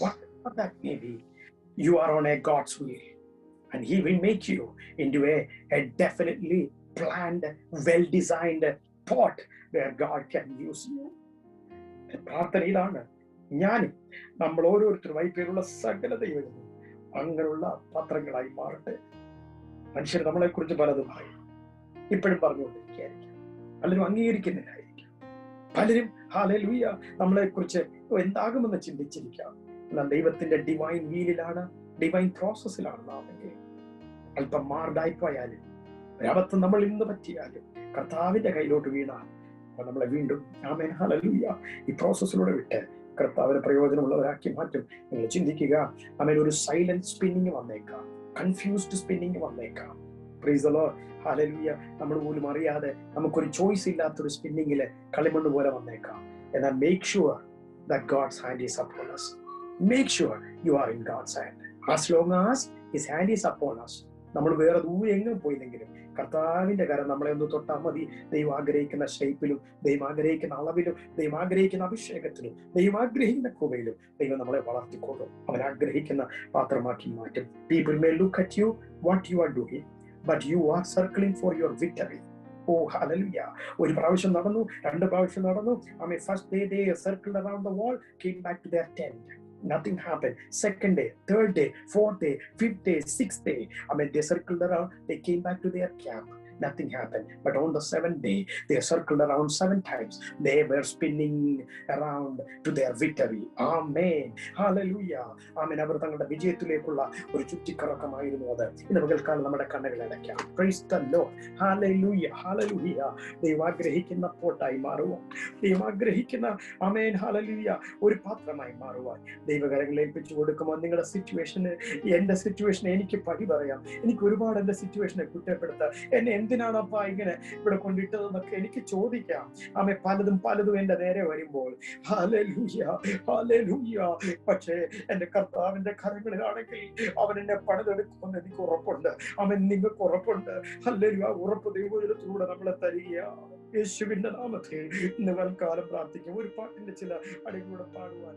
Whatever that may be, you are on a God's will, and He will make you into a definitely planned, well-designed pot where God can use you. പ്രാർത്ഥന ഇതാണ്. ഞാനും നമ്മൾ ഓരോരുത്തരുമായി പേരുള്ള സകല ദൈവങ്ങളും അങ്ങനെയുള്ള പാത്രങ്ങളായി മാറട്ടെ. മനുഷ്യർ നമ്മളെ കുറിച്ച് പലതും പറയും, ഇപ്പോഴും പറഞ്ഞുകൊണ്ടിരിക്കുകയായിരിക്കും, പലരും അംഗീകരിക്കുന്നില്ലായിരിക്കും, പലരും ഹല്ലേലൂയ നമ്മളെ കുറിച്ച് എന്താകുമെന്ന് ചിന്തിച്ചിരിക്കാം. എന്നാൽ ദൈവത്തിന്റെ ഡിവൈൻ വീലിലാണ്, ഡിവൈൻ പ്രോസസ്സിലാണ് നാമെങ്കിൽ അല്പം മാർഡായി പോയാലും, ഒരബദ്ധം നമ്മൾ ഇന്ന് പറ്റിയാലും, കർത്താവിന്റെ കയ്യിലോട്ട് വീണാൽ നമ്മളെ വീണ്ടും ആമേൻ ഹല്ലേലൂയ ഈ പ്രോസസ്സിലൂടെ വിട്ട് കർത്താവിന് പ്രയോജനമുള്ളവരാക്കി മാറ്റും. നിങ്ങൾ ചിന്തിക്കുക, ഒരു സൈലന്റ് സ്പിന്നിങ് വന്നേക്കാം, കൺഫ്യൂസ്ഡ് സ്പിന്നിങ് വന്നേക്കാം. Price the Lord. ഹല്ലേലൂയ. നമ്മൾ പോലും അറിയാതെ നമുക്കൊരു ചോയ്സ് ഇല്ലാത്തൊരു സ്പിന്നിങ്ങില് കളിമണ്ണ് പോലെ വന്നേക്കാം. എന്നാൽ make sure that God's hand is upon us. Make sure you are in God's hand. As long as His hand is upon us, നമ്മൾ വേറെ ദൂരെ എങ്ങും പോയില്ലെങ്കിലും കർത്താവിന്റെ കരം നമ്മളെ ഒന്ന് തൊട്ടാൽ മതി. ദൈവം ആഗ്രഹിക്കുന്ന ഷേപ്പിലും, ദൈവം ആഗ്രഹിക്കുന്ന അളവിലും, ദൈവം ആഗ്രഹിക്കുന്ന അഭിഷേകത്തിലും, ദൈവം ആഗ്രഹിക്കുന്ന കൃപയിലും ദൈവം നമ്മളെ വളർത്തിക്കൊള്ളും. അവൻ ആഗ്രഹിക്കുന്ന പാത്രമാക്കി മാറ്റും. People may look at you what you are doing, but you are circling for your victory. Oh, hallelujah. ഒരു പ്രാവശ്യം നടന്നു, 2 പ്രാവശ്യം നടന്നു. First they circled around the wall, came back to their tent. Nothing happened. Second day, third day, fourth day, fifth day, sixth day. They circled around. They came back to their camp. Nothing happened. But on the seventh day, they circled around 7 times. They were spinning around to their victory. Amen. Hallelujah. Amen. അവർ തങ്ങളുടെ വിജയത്തിലേക്കുള്ള ഒരു ചുറ്റിക്കറക്കമായിരുന്നു അത്. ഇന്ന് പകൽക്കാലം നമ്മുടെ കണ്ണുകൾ അടയ്ക്കാം. Praise the Lord. Hallelujah. Hallelujah. ദൈവം ആഗ്രഹിക്കുന്ന പോട്ടായി മാറുവാൻ, ദൈവം ആഗ്രഹിക്കുന്ന ആമേൻ ഹല്ലേലൂയ ഒരു പാത്രമായി മാറുവാൻ ദൈവകരങ്ങളിൽ ഏൽപ്പിച്ചു കൊടുക്കുമ്പോൾ നിങ്ങളുടെ സിറ്റുവേഷന്, എന്റെ സിറ്റുവേഷൻ എനിക്ക് പഴി പറയാം, എനിക്ക് ഒരുപാട് എന്റെ സിറ്റുവേഷനെ കുറ്റപ്പെടുത്താം, എന്നെ എന്തിനാണപ്പാ ഇങ്ങനെ ഇവിടെ കൊണ്ടിട്ടതെന്നൊക്കെ എനിക്ക് ചോദിക്കാം. പലതും എന്റെ നേരെ വരുമ്പോൾ ഹല്ലേലൂയ ഹല്ലേലൂയ, പക്ഷേ എന്റെ കർത്താവിന്റെ കരങ്ങളിലാണെങ്കിൽ അവൻ എന്നെ പണിതെടുക്കുമെന്ന് എനിക്ക് ഉറപ്പുണ്ട്. നിങ്ങൾക്ക് ഉറപ്പുണ്ട്. ഹല്ലേലൂയ, ഉറപ്പ് ദൈവത്തിലൂടെ നമ്മളെ തരികയാണ്. യേശുവിന്റെ നാമത്തിൽ ഇന്ന് കാലം പ്രാർത്ഥിക്കും. ഒരു പാട്ടിന്റെ ചില അടികൂടെ പാടുവാൻ